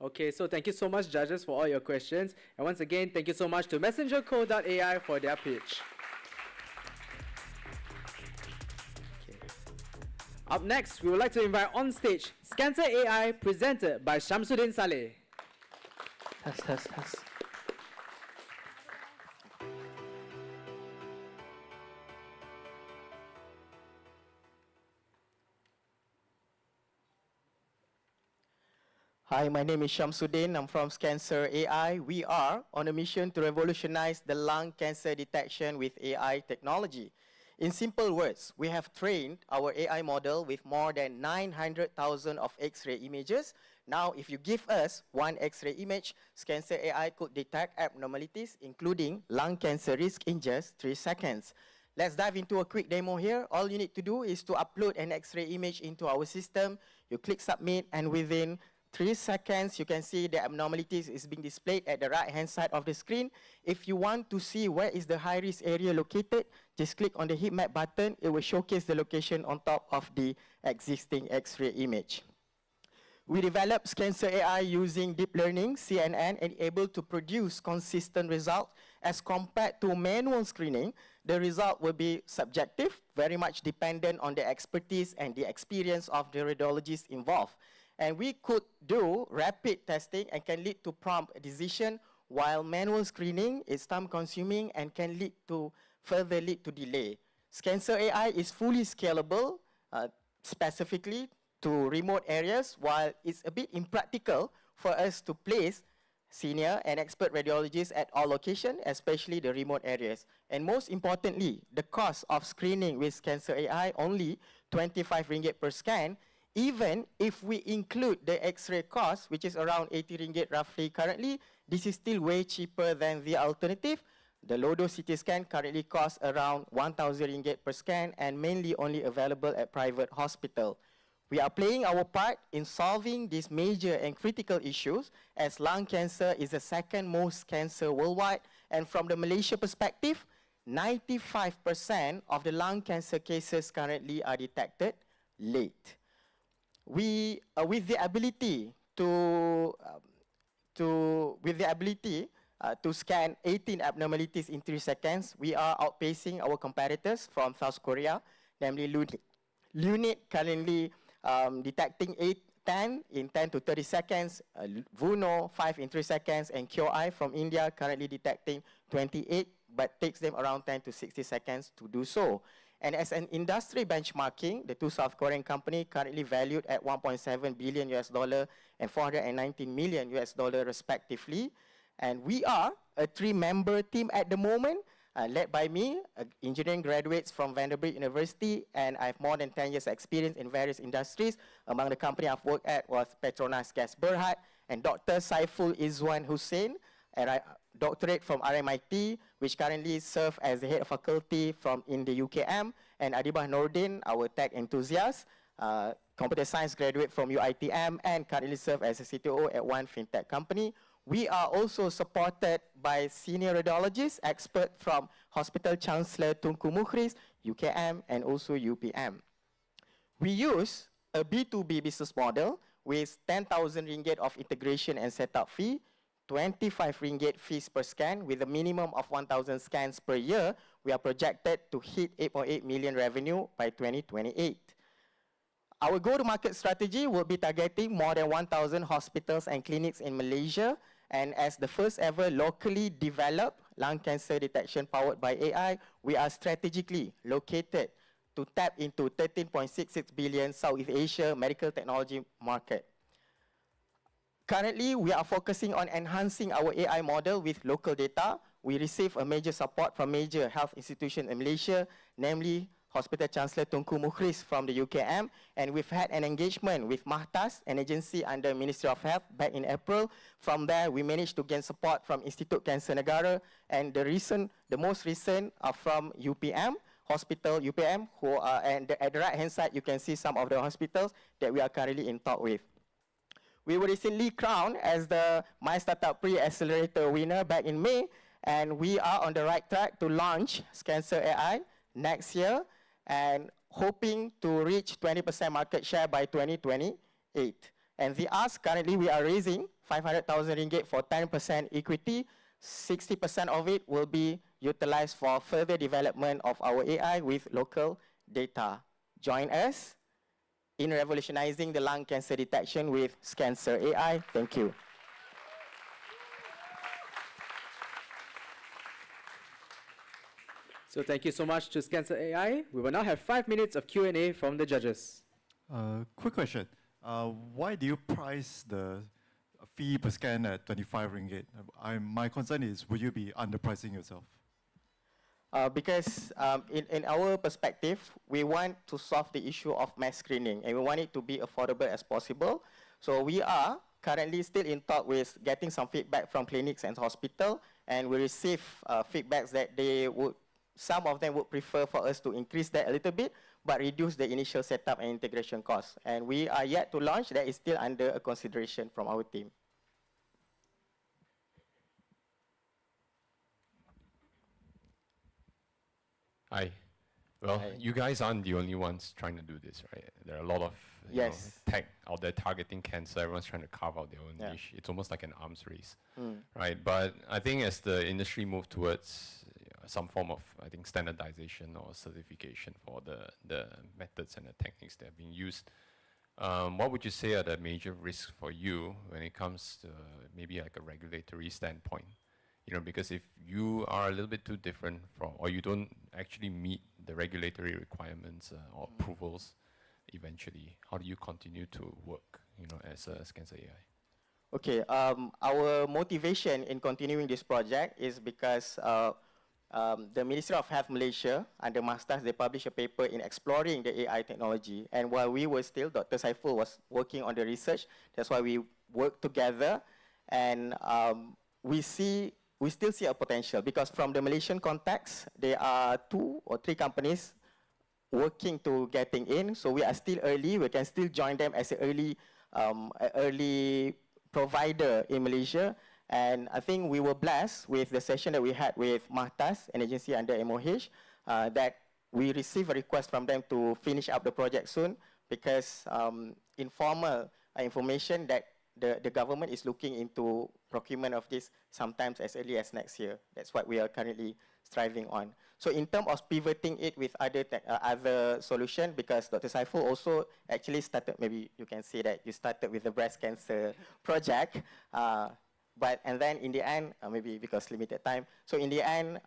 Okay, so thank you so much, judges, for all your questions. And once again, thank you so much to messengerco.ai for their pitch. Okay. Up next, we would like to invite on stage Scancer AI, presented by Shamsuddin Saleh. Test. Hi, my name is Shamsuddin. I'm from Scancer AI. We are on a mission to revolutionize the lung cancer detection with AI technology. In simple words, we have trained our AI model with more than 900,000 of X-ray images. Now, if you give us one X-ray image, Scancer AI could detect abnormalities, including lung cancer risk, in just 3 seconds. Let's dive into a quick demo here. All you need to do is to upload an X-ray image into our system. You click submit, and within 3 seconds, you can see the abnormalities is being displayed at the right-hand side of the screen. If you want to see where is the high-risk area located, just click on the heat map button. It will showcase the location on top of the existing X-ray image. We developed Cancer AI using deep learning, CNN, and able to produce consistent results as compared to manual screening. The result will be subjective, very much dependent on the expertise and the experience of the radiologists involved. And we could do rapid testing and can lead to prompt decision, while manual screening is time-consuming and can further lead to delay. Cancer AI is fully scalable, specifically to remote areas, while it's a bit impractical for us to place senior and expert radiologists at all locations, especially the remote areas. And most importantly, the cost of screening with Cancer AI, only 25 ringgit per scan. Even if we include the X-ray cost, which is around 80 ringgit roughly currently, this is still way cheaper than the alternative. The low-dose CT scan currently costs around 1,000 ringgit per scan and mainly only available at private hospital. We are playing our part in solving these major and critical issues, as lung cancer is the second most cancer worldwide. And from the Malaysia perspective, 95% of the lung cancer cases currently are detected late. With the ability to scan 18 abnormalities in 3 seconds, we are outpacing our competitors from South Korea, namely Lunit currently detecting 10 in 10 to 30 seconds, Vuno 5 in 3 seconds, and QI from India currently detecting 28, but takes them around 10 to 60 seconds to do so. And as an industry benchmarking, the two South Korean companies currently valued at $1.7 billion and $419 million respectively. And we are a 3-member team at the moment, led by me, engineering graduates from Vanderbilt University, and I have more than 10 years experience in various industries. Among the company I've worked at was Petronas Gas Berhad, and Dr. Saiful Izwan Hussein, and doctorate from RMIT, which currently serve as the head of faculty in the UKM, and Adibah Nordin, our tech enthusiast, computer science graduate from UITM, and currently serve as a CTO at one fintech company. We are also supported by senior radiologists, expert from Hospital Chancellor Tunku Mukhris, UKM, and also UPM. We use a B2B business model with 10,000 ringgit of integration and setup fee, 25 ringgit fees per scan. With a minimum of 1,000 scans per year, we are projected to hit 8.8 million revenue by 2028. Our go-to-market strategy will be targeting more than 1,000 hospitals and clinics in Malaysia, and as the first ever locally developed lung cancer detection powered by AI, we are strategically located to tap into 13.66 billion Southeast Asia medical technology market. Currently, we are focusing on enhancing our AI model with local data. We receive a major support from major health institutions in Malaysia, namely Hospital Chancellor Tunku Mukhris from the UKM, and we've had an engagement with Mahtas, an agency under Ministry of Health, back in April. From there, we managed to gain support from Institute Cancer Negara, and the most recent are from UPM, Hospital UPM, and at the right-hand side, you can see some of the hospitals that we are currently in talk with. We were recently crowned as the My Startup Pre-Accelerator winner back in May, and we are on the right track to launch Cancer AI next year, and hoping to reach 20% market share by 2028. And the ask, currently we are raising 500,000 ringgit for 10% equity. 60% of it will be utilized for further development of our AI with local data. Join us in revolutionizing the lung cancer detection with Cancer AI. Thank you. So thank you so much to Cancer AI. We will now have 5 minutes of Q&A from the judges. Quick question. Why do you price the fee per scan at 25 ringgit? My concern is, would you be underpricing yourself? Because in our perspective, we want to solve the issue of mass screening, and we want it to be affordable as possible. So we are currently still in talk with getting some feedback from clinics and hospital, and we receive feedbacks that they would some of them would prefer for us to increase that a little bit, but reduce the initial setup and integration costs. And we are yet to launch. That is still under a consideration from our team. Hi. Well, Hi. you guys aren't the only ones trying to do this, right? There are a lot of Yes. tech out there targeting cancer. Everyone's trying to carve out their own niche. It's almost like an arms race, right? But I think as the industry move towards some form of, I think, standardization or certification for the methods and the techniques that are being used, what would you say are the major risks for you when it comes to maybe like a regulatory standpoint? You know, because if you are a little bit too different from, or you don't actually meet the regulatory requirements or approvals, eventually, how do you continue to work, you know, as Cancer AI? Okay, our motivation in continuing this project is because the Ministry of Health Malaysia, under Masters, they published a paper in exploring the AI technology. And while we were still, Dr. Saiful was working on the research. That's why we worked together. And we still see a potential, because from the Malaysian context, there are 2 or 3 companies working to getting in. So we are still early. We can still join them as an early provider in Malaysia. And I think we were blessed with the session that we had with Mahtas, an agency under MOH, that we received a request from them to finish up the project soon, because informal information that the government is looking into procurement of this sometimes as early as next year. That's what we are currently striving on. So in terms of pivoting it with other solution, because Dr. Saiful also actually started, maybe you can say that you started with the breast cancer project, and then in the end, maybe because limited time, so in the end,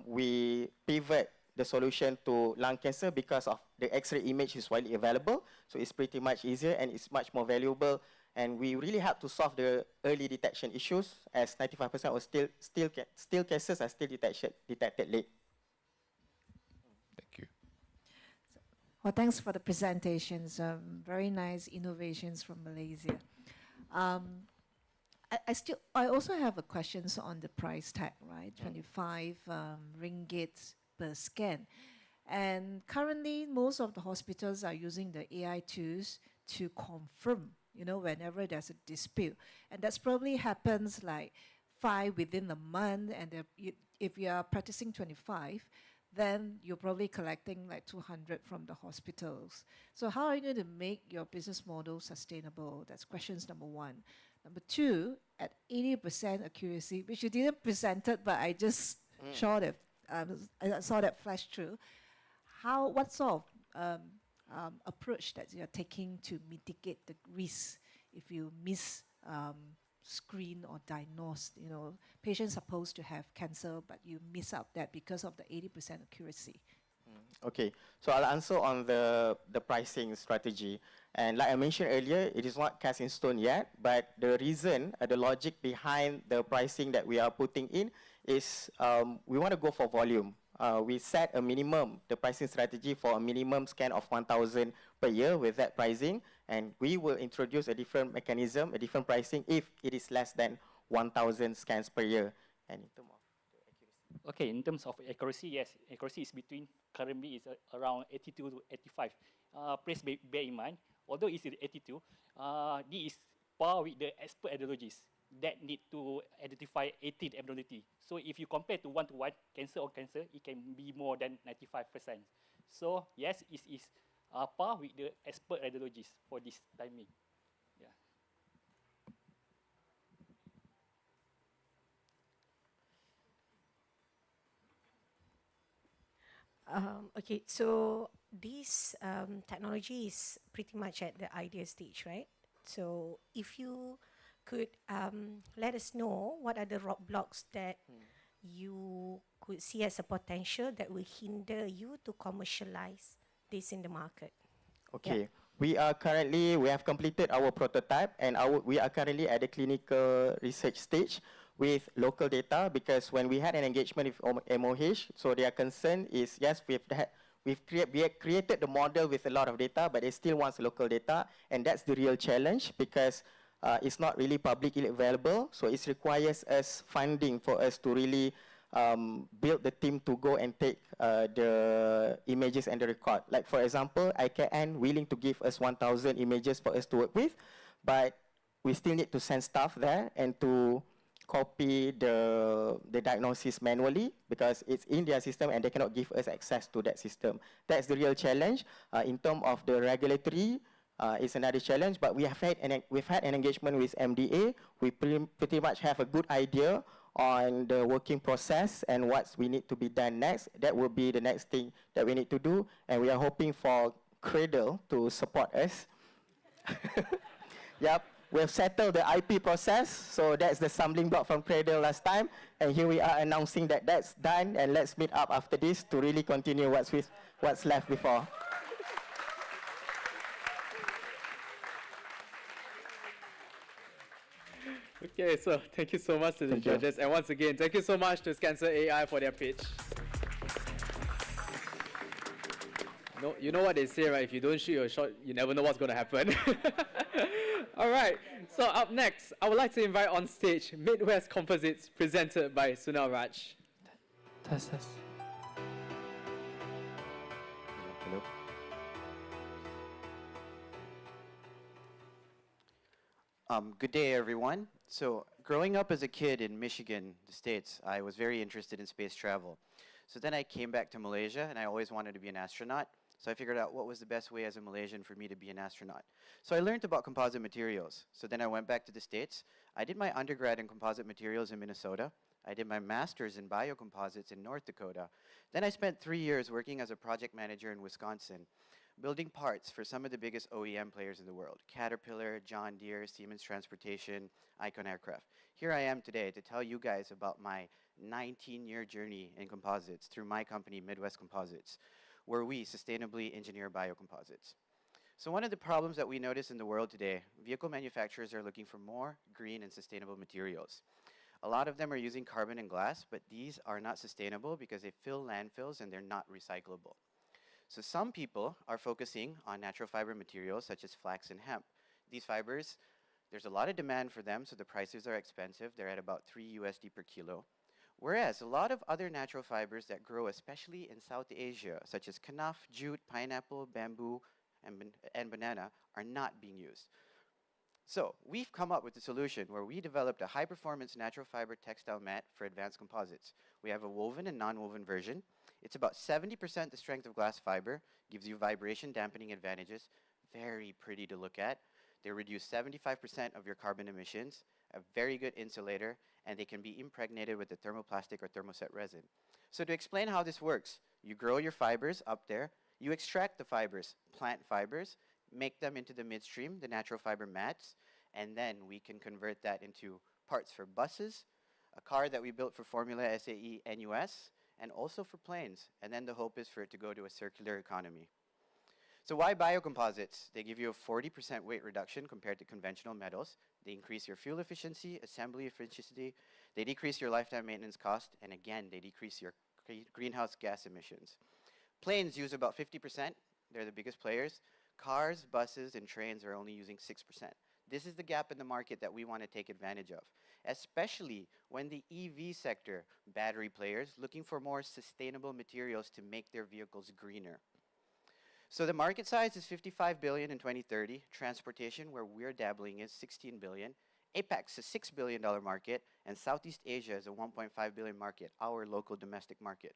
we pivot the solution to lung cancer because of the X-ray image is widely available, so it's pretty much easier and it's much more valuable. And we really have to solve the early detection issues, as 95% of still cases are still detected late. Thank you. Well, thanks for the presentations. Very nice innovations from Malaysia. I also have a questions on the price tag, right? 25 ringgit per scan. And currently, most of the hospitals are using the AI tools to confirm, you know, whenever there's a dispute. And that's probably happens like 5 within a month. And if you are practicing 25, then you're probably collecting like 200 from the hospitals. So how are you going to make your business model sustainable? That's questions number 1. Number 2, at 80% accuracy, which you didn't present it, but I just saw that, I saw that flash through. What sort of approach that you're taking to mitigate the risk if you miss screen or diagnose? You know, patients supposed to have cancer, but you miss out that because of the 80% accuracy. Okay, so I'll answer on the pricing strategy. And like I mentioned earlier, it is not cast in stone yet, but the reason, the logic behind the pricing that we are putting in is we want to go for volume. We set a minimum, the pricing strategy for a minimum scan of 1,000 per year with that pricing, and we will introduce a different mechanism, a different pricing if it is less than 1,000 scans per year. And in terms of okay, in terms of accuracy, yes, accuracy is currently is around 82 to 85. Please bear in mind, although it's 82, this is par with the expert radiologists that need to identify 18 abnormality. So if you compare to 1-to-1, cancer or cancer, it can be more than 95%. So yes, it is par with the expert radiologists for this timing. Yeah. Okay, so this technology is pretty much at the idea stage, right? So if you could let us know what are the roadblocks that you could see as a potential that will hinder you to commercialize this in the market. Okay, we have completed our prototype, and we are currently at the clinical research stage with local data, because when we had an engagement with MOH, so their concern is, yes, we have created the model with a lot of data, but they still want local data, and that's the real challenge, because it's not really publicly available, so it requires us funding for us to really build the team to go and take the images and the record. Like for example, IKN willing to give us 1,000 images for us to work with, but we still need to send staff there and to copy the diagnosis manually because it's in their system and they cannot give us access to that system. That's the real challenge. In terms of the regulatory, it's another challenge, but we've had an engagement with MDA. We pretty much have a good idea on the working process and what we need to be done next. That will be the next thing that we need to do, and we are hoping for Cradle to support us. Yep, we've settled the IP process, so that's the stumbling block from Cradle last time, and here we are announcing that that's done, and let's meet up after this to really continue what's left before. Okay, so thank you so much to the judges. And once again, thank you so much to Scancer AI for their pitch. No, you know what they say, right? If you don't shoot your shot, you never know what's going to happen. All right, so up next, I would like to invite on stage Midwest Composites presented by Sunil Raj. Test. Hello. Good day, everyone. So, growing up as a kid in Michigan, the States, I was very interested in space travel. So then I came back to Malaysia, and I always wanted to be an astronaut. So I figured out what was the best way as a Malaysian for me to be an astronaut. So I learned about composite materials. So then I went back to the States. I did my undergrad in composite materials in Minnesota. I did my master's in biocomposites in North Dakota. Then I spent 3 years working as a project manager in Wisconsin, building parts for some of the biggest OEM players in the world: Caterpillar, John Deere, Siemens Transportation, Icon Aircraft. Here I am today to tell you guys about my 19-year journey in composites through my company, Midwest Composites, where we sustainably engineer biocomposites. So one of the problems that we notice in the world today, vehicle manufacturers are looking for more green and sustainable materials. A lot of them are using carbon and glass, but these are not sustainable because they fill landfills and they're not recyclable. So some people are focusing on natural fiber materials such as flax and hemp. These fibers, there's a lot of demand for them, so the prices are expensive. They're at about $3 USD per kilo. Whereas a lot of other natural fibers that grow, especially in South Asia, such as kanaf, jute, pineapple, bamboo, and banana, are not being used. So we've come up with a solution where we developed a high-performance natural fiber textile mat for advanced composites. We have a woven and non-woven version. It's about 70% the strength of glass fiber, gives you vibration dampening advantages, very pretty to look at. They reduce 75% of your carbon emissions, a very good insulator, and they can be impregnated with the thermoplastic or thermoset resin. So to explain how this works, you grow your fibers up there, you extract the fibers, plant fibers, make them into the midstream, the natural fiber mats, and then we can convert that into parts for buses, a car that we built for Formula SAE NUS, and also for planes. And then the hope is for it to go to a circular economy. So why biocomposites? They give you a 40% weight reduction compared to conventional metals. They increase your fuel efficiency, assembly efficiency. They decrease your lifetime maintenance cost. And again, they decrease your greenhouse gas emissions. Planes use about 50%. They're the biggest players. Cars, buses, and trains are only using 6%. This is the gap in the market that we want to take advantage of, especially when the EV sector, battery players, looking for more sustainable materials to make their vehicles greener. So the market size is $55 billion in 2030. Transportation, where we're dabbling, is $16 billion. APAC's a $6 billion market, and Southeast Asia is a $1.5 billion market, our local domestic market.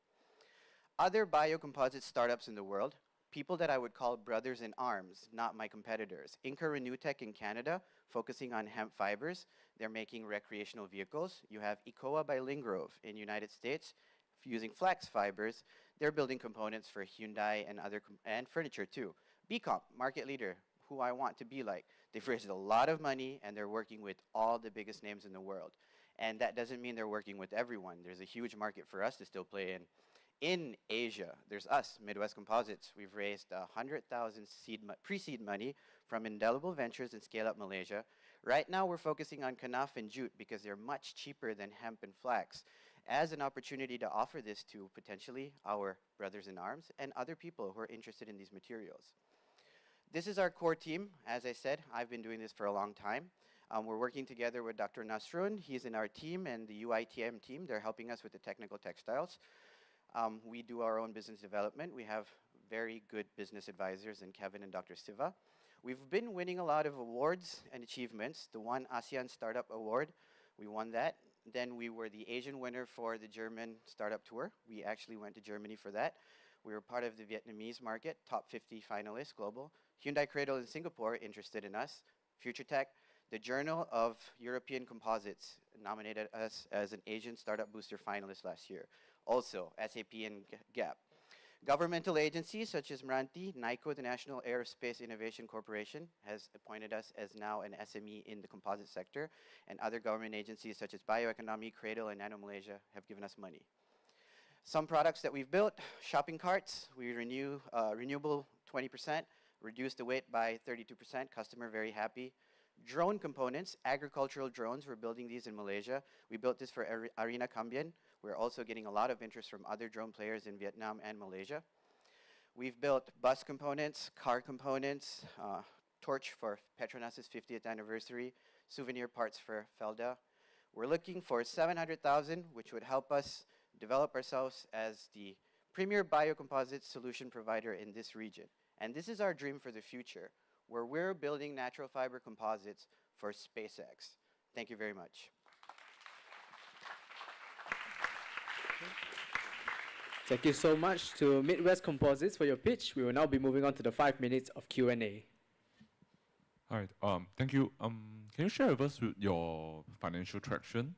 Other biocomposite startups in the world, people that I would call brothers in arms, not my competitors. Inca Renewtech in Canada, focusing on hemp fibers. They're making recreational vehicles. You have Ecoa by Lingrove in United States, using flax fibers. They're building components for Hyundai and furniture too. Bcomp, market leader, who I want to be like. They've raised a lot of money and they're working with all the biggest names in the world. And that doesn't mean they're working with everyone. There's a huge market for us to still play in. In Asia, there's us, Midwest Composites. We've raised 100,000 pre-seed money from Indelible Ventures in Scale Up Malaysia. Right now, we're focusing on kanaf and jute because they're much cheaper than hemp and flax, as an opportunity to offer this to potentially our brothers in arms and other people who are interested in these materials. This is our core team. As I said, I've been doing this for a long time. We're working together with Dr. Nasrun. He's in our team and the UITM team. They're helping us with the technical textiles. We do our own business development. We have very good business advisors in Kevin and Dr. Siva. We've been winning a lot of awards and achievements. The one ASEAN Startup Award, we won that. Then we were the Asian winner for the German Startup Tour. We actually went to Germany for that. We were part of the Vietnamese market, top 50 finalists global. Hyundai Cradle in Singapore interested in us. Future Tech, the Journal of European Composites nominated us as an Asian Startup Booster finalist last year. Also, SAP and Gap. Governmental agencies such as Mranti, NICO, the National Aerospace Innovation Corporation, has appointed us as now an SME in the composite sector, and other government agencies such as Bioeconomy, Cradle, and Nano Malaysia have given us money. Some products that we've built, shopping carts, we renew renewable 20%, reduce the weight by 32%, customer very happy. Drone components, agricultural drones, we're building these in Malaysia. We built this for Arena Cambien. We're also getting a lot of interest from other drone players in Vietnam and Malaysia. We've built bus components, car components, torch for Petronas's 50th anniversary, souvenir parts for Felda. We're looking for 700,000, which would help us develop ourselves as the premier biocomposite solution provider in this region. And this is our dream for the future, where we're building natural fiber composites for SpaceX. Thank you very much. Thank you so much to Midwest Composites for your pitch. We will now be moving on to the 5 minutes of Q&A. All right. Thank you. Can you share with us your financial traction?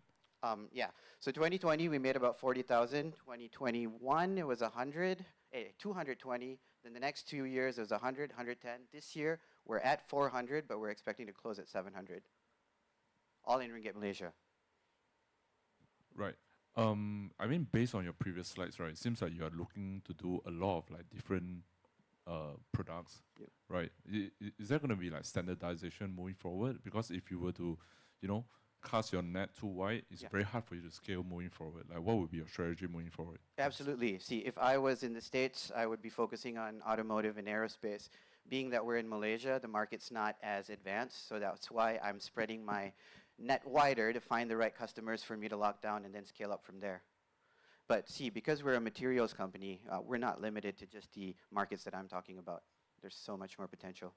Yeah. So 2020 we made about 40,000. 2021 it was 100, 220. Then the next 2 years it was 100, 110. This year we're at 400, but we're expecting to close at 700. All in Ringgit Malaysia. Right. I mean, based on your previous slides, right, it seems like you are looking to do a lot of like different products, yep. Right? Is there going to be like standardization moving forward? Because if you were to, you know, cast your net too wide, it's very hard for you to scale moving forward. Like, what would be your strategy moving forward? Absolutely. See, if I was in the States, I would be focusing on automotive and aerospace. Being that we're in Malaysia, the market's not as advanced, so that's why I'm spreading my net wider to find the right customers for me to lock down and then scale up from there. But see, because we're a materials company, we're not limited to just the markets that I'm talking about. There's so much more potential.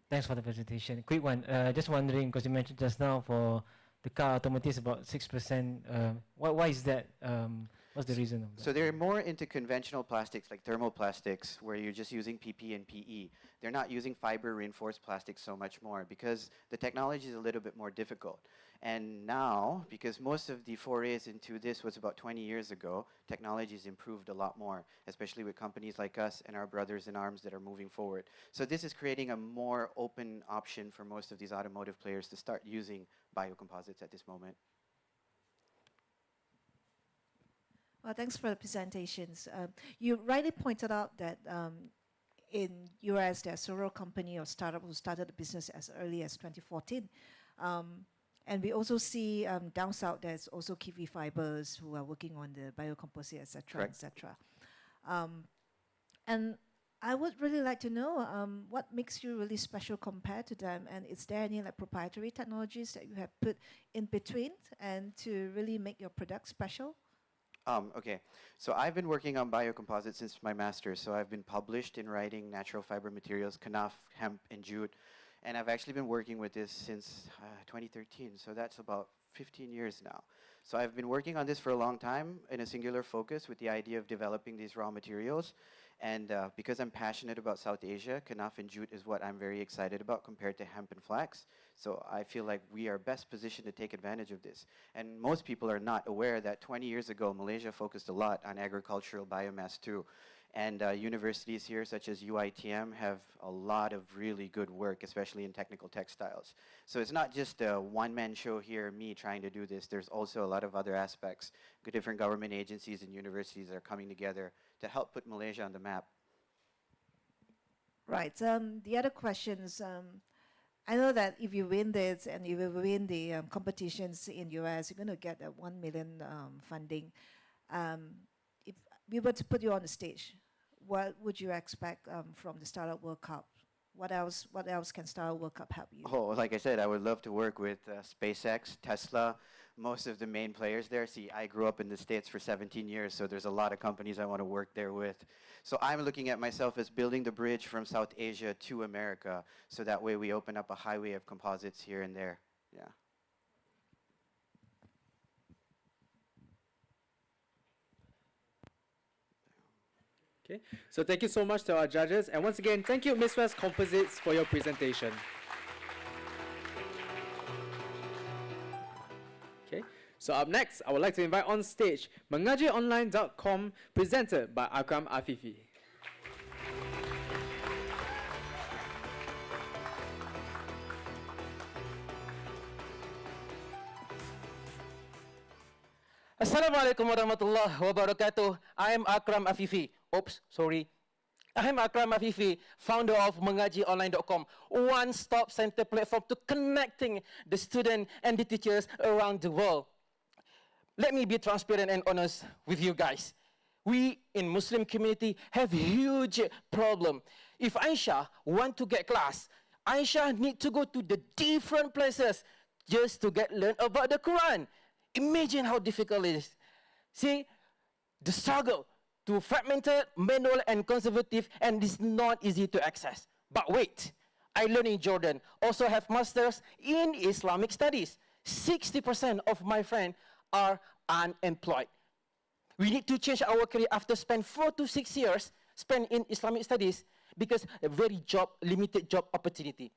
Thanks for the presentation. Quick one. Just wondering, because you mentioned just now for the car automotive is about 6%. Why is that? What's the reason of that? So they're more into conventional plastics like thermoplastics, where you're just using PP and PE. They're not using fiber reinforced plastics so much more because the technology is a little bit more difficult. And now, because most of the forays into this was about 20 years ago, technology has improved a lot more, especially with companies like us and our brothers in arms that are moving forward. So this is creating a more open option for most of these automotive players to start using biocomposites at this moment. Well, thanks for the presentations. You rightly pointed out that in US, there are several companies or startups who started the business as early as 2014. And we also see down south, there's also Kiwi Fibers who are working on the biocomposite, et cetera, et cetera. And I would really like to know what makes you really special compared to them, and is there any like proprietary technologies that you have put in between and to really make your product special? Okay, so I've been working on biocomposites since my master's, so I've been published in writing natural fiber materials, kanaf, hemp, and jute, and I've actually been working with this since 2013, so that's about 15 years now. So I've been working on this for a long time in a singular focus with the idea of developing these raw materials, and because I'm passionate about South Asia, kanaf and jute is what I'm very excited about compared to hemp and flax. So I feel like we are best positioned to take advantage of this. And most people are not aware that 20 years ago, Malaysia focused a lot on agricultural biomass too. And universities here, such as UITM, have a lot of really good work, especially in technical textiles. So it's not just a one-man show here, me trying to do this. There's also a lot of other aspects. Different government agencies and universities are coming together to help put Malaysia on the map. Right. The other questions, I know that if you win this and if you win the competitions in US, you're going to get a 1 million funding. we were to put you on the stage, what would you expect from the Startup World Cup? What else can Startup World Cup help you? Oh, like I said, I would love to work with SpaceX, Tesla, most of the main players there. See, I grew up in the States for 17 years, so there's a lot of companies I want to work there with. So I'm looking at myself as building the bridge from South Asia to America, so that way we open up a highway of composites here and there. Yeah. Okay, so thank you so much to our judges. And once again, thank you, Miss West Composites, for your presentation. Okay, so up next, I would like to invite on stage mengajionline.com, presented by Akram Afifi. Assalamualaikum warahmatullahi wabarakatuh. I am Akram Afifi. Oops, sorry. I am Akram Afifi, founder of mengajionline.com, one-stop center platform to connecting the student and the teachers around the world. Let me be transparent and honest with you guys. We in Muslim community have huge problem. If Aisha want to get class, Aisha need to go to the different places just to learn about the Quran. Imagine how difficult it is. See, the struggle to fragmented, manual, and conservative, and it's not easy to access. But wait, I learned in Jordan, also have masters in Islamic studies. 60% of my friends are unemployed. We need to change our career after spend 4 to 6 years spent in Islamic studies because a very limited job opportunity.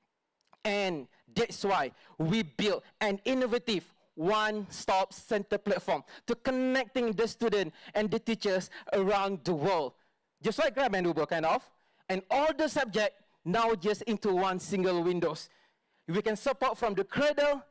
And that's why we built an innovative one-stop center platform to connecting the student and the teachers around the world. Just like Grab and Uber, kind of. And all the subject now just into one single windows. We can support from the cradle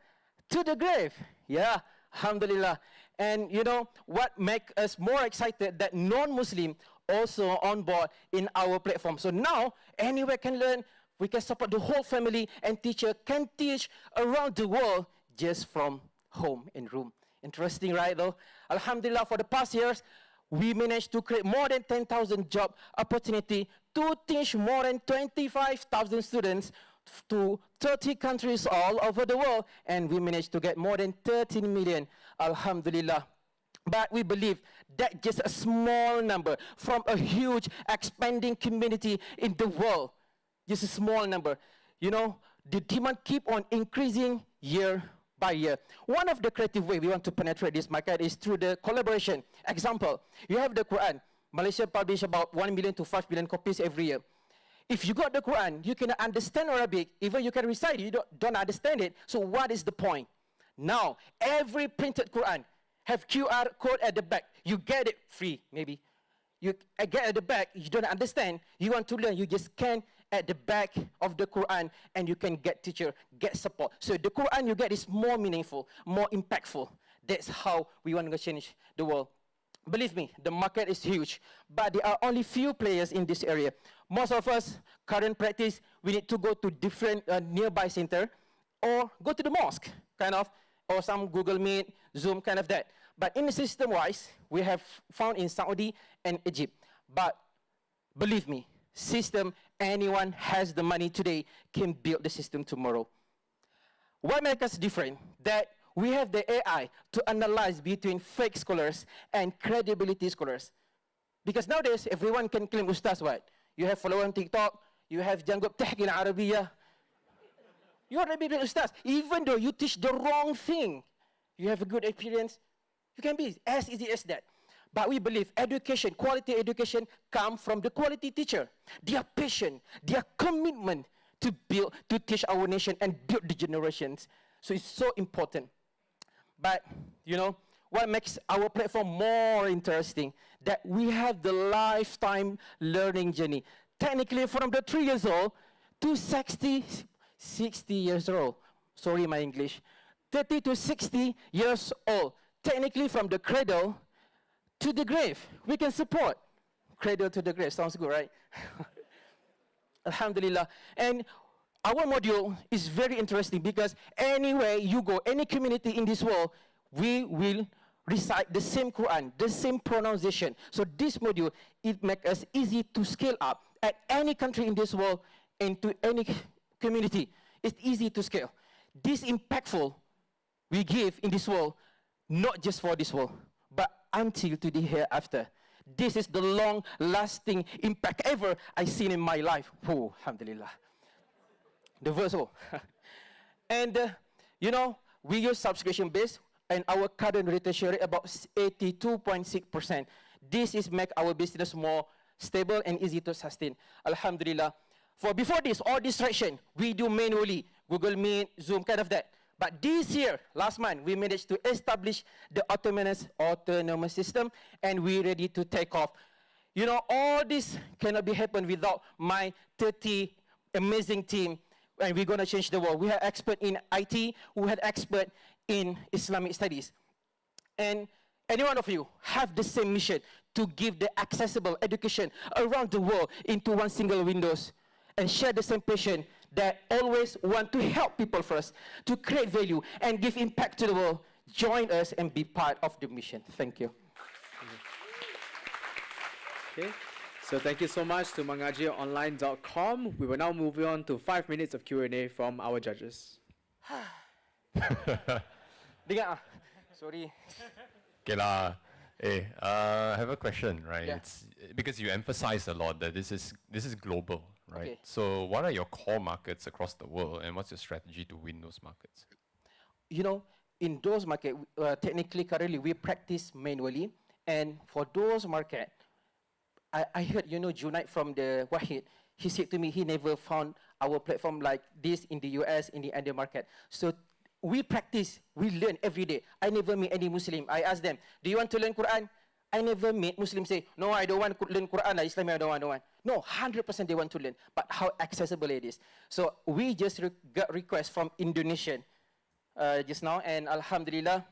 to the grave. Yeah, alhamdulillah. And you know, what makes us more excited that non-Muslim also on board in our platform. So now, anywhere can learn, we can support the whole family, and teacher can teach around the world just from home and room. Interesting, right, though? Alhamdulillah, for the past years, we managed to create more than 10,000 job opportunity to teach more than 25,000 students to 30 countries all over the world, and we managed to get more than 13 million, alhamdulillah. But we believe that just a small number from a huge expanding community in the world. Just a small number. You know, the demand keep on increasing year by year. One of the creative ways we want to penetrate this market is through the collaboration. Example, you have the Quran. Malaysia publish about 1 million to 5 million copies every year. If you got the Quran, you can understand Arabic, even you can recite it, you don't understand it, so what is the point? Now, every printed Quran have QR code at the back. You get it free, maybe. You get at the back, you don't understand, you want to learn, you just scan at the back of the Quran and you can get teacher, get support. So the Quran you get is more meaningful, more impactful. That's how we want to change the world. Believe me, the market is huge, but there are only few players in this area. Most of us, current practice, we need to go to different nearby center or go to the mosque, kind of, or some Google Meet, Zoom, kind of that. But in the system-wise, we have found in Saudi and Egypt. But believe me, system, anyone has the money today can build the system tomorrow. What makes us different? That we have the AI to analyze between fake scholars and credibility scholars. Because nowadays, everyone can claim Ustaz, what? You have follower on TikTok, you have Jangub Tahkin Arabiya. You are a Ustaz. Even though you teach the wrong thing, you have a good experience, you can be as easy as that. But we believe education, quality education, come from the quality teacher. Their passion, their commitment to build, to teach our nation and build the generations. So it's so important. But, you know, what makes our platform more interesting, that we have the lifetime learning journey. Technically, from the 3 years old to 60 years old. Sorry, my English. 30 to 60 years old. Technically, from the cradle to the grave, we can support. Cradle to the grave, sounds good, right? Alhamdulillah. And our module is very interesting because anywhere you go, any community in this world, we will recite the same Quran, the same pronunciation. So this module, it makes us easy to scale up at any country in this world and to any community. It's easy to scale. This impactful we give in this world, not just for this world, but until to the hereafter. This is the long-lasting impact ever I've seen in my life. Oh, alhamdulillah. The verse, oh. And, you know, we use subscription-based, and our current retention rate about 82.6%. This is make our business more stable and easy to sustain. Alhamdulillah. For before this, all distraction, we do manually, Google Meet, Zoom, kind of that. But this year, last month, we managed to establish the autonomous system, and we're ready to take off. You know, all this cannot be happen without my 30 amazing team, and we're going to change the world. We have expert in IT, we have expert in Islamic studies. And any one of you have the same mission to give the accessible education around the world into one single windows, and share the same passion that always want to help people first, to create value and give impact to the world. Join us and be part of the mission. Thank you. Okay, so thank you so much to mengajionline.com. We will now move on to 5 minutes of Q&A from our judges. Dengar, sorry. Okay lah. Hey, I have a question, right? Yeah. It's because you emphasize a lot that this is global, right? Okay. So what are your core markets across the world, and what's your strategy to win those markets? You know, in those markets, technically, currently, we practice manually. And for those markets, I heard, you know, Junaid from the Wahid, he said to me he never found our platform like this in the US, in the Indian market. So we practice, we learn every day. I never meet any Muslim. I ask them, do you want to learn Quran? I never meet Muslims say, no, I don't want to learn Quran. Islam, I don't want. No, 100% they want to learn. But how accessible it is. So we just got requests from Indonesian just now. And Alhamdulillah,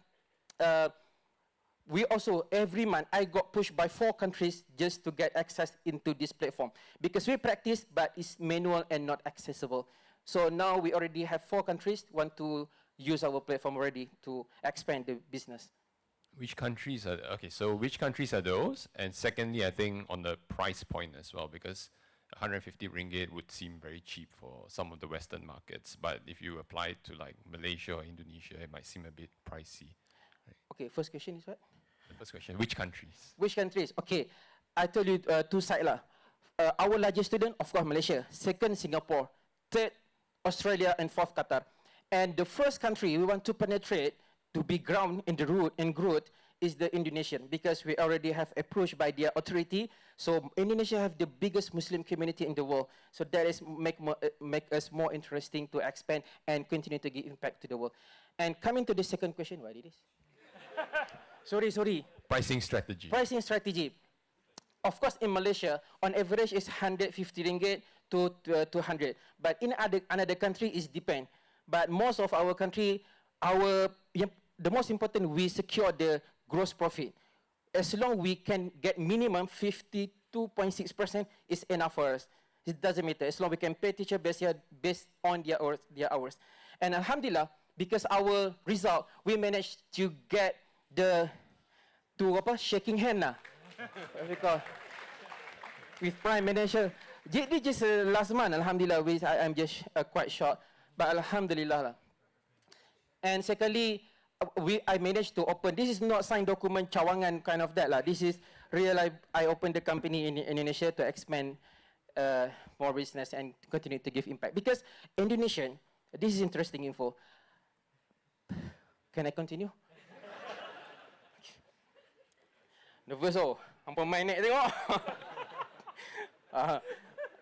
we also, every month, I got pushed by 4 countries just to get access into this platform. Because we practice, but it's manual and not accessible. So now we already have 4 countries want to use our platform already to expand the business. Which countries are, okay, so which countries are those? And secondly, I think on the price point as well, because 150 ringgit would seem very cheap for some of the Western markets. But if you apply it to like Malaysia or Indonesia, it might seem a bit pricey. Right? Okay, first question is what? The first question, which countries? Which countries? Okay, I told you 2 sides lah. Our largest student, of course, Malaysia. Second, Singapore. Third, Australia. And 4th, Qatar. And the first country we want to penetrate to be ground in the root and growth is the Indonesian, because we already have approached by their authority. So Indonesia have the biggest Muslim community in the world. So that is make us more interesting to expand and continue to give impact to the world. And coming to the second question, what it is? Sorry. Pricing strategy. Pricing strategy. Of course, in Malaysia, on average, is 150 ringgit to 200. But in another country, it depends. But most of our country, the most important, we secure the gross profit. As long we can get minimum 52.6% is enough for us. It doesn't matter. As long we can pay teacher based on their hours. And Alhamdulillah, because our result, we managed to get shaking hand lah. Because with Prime Minister, just last month, Alhamdulillah, I'm just quite short, but Alhamdulillah lah. And secondly, I managed to open, this is not signed document, cawangan kind of that lah. This is real, I opened the company in Indonesia to expand more business and continue to give impact. Because Indonesian, this is interesting info. Can I continue? Nervous oh, hampa main naik tengok.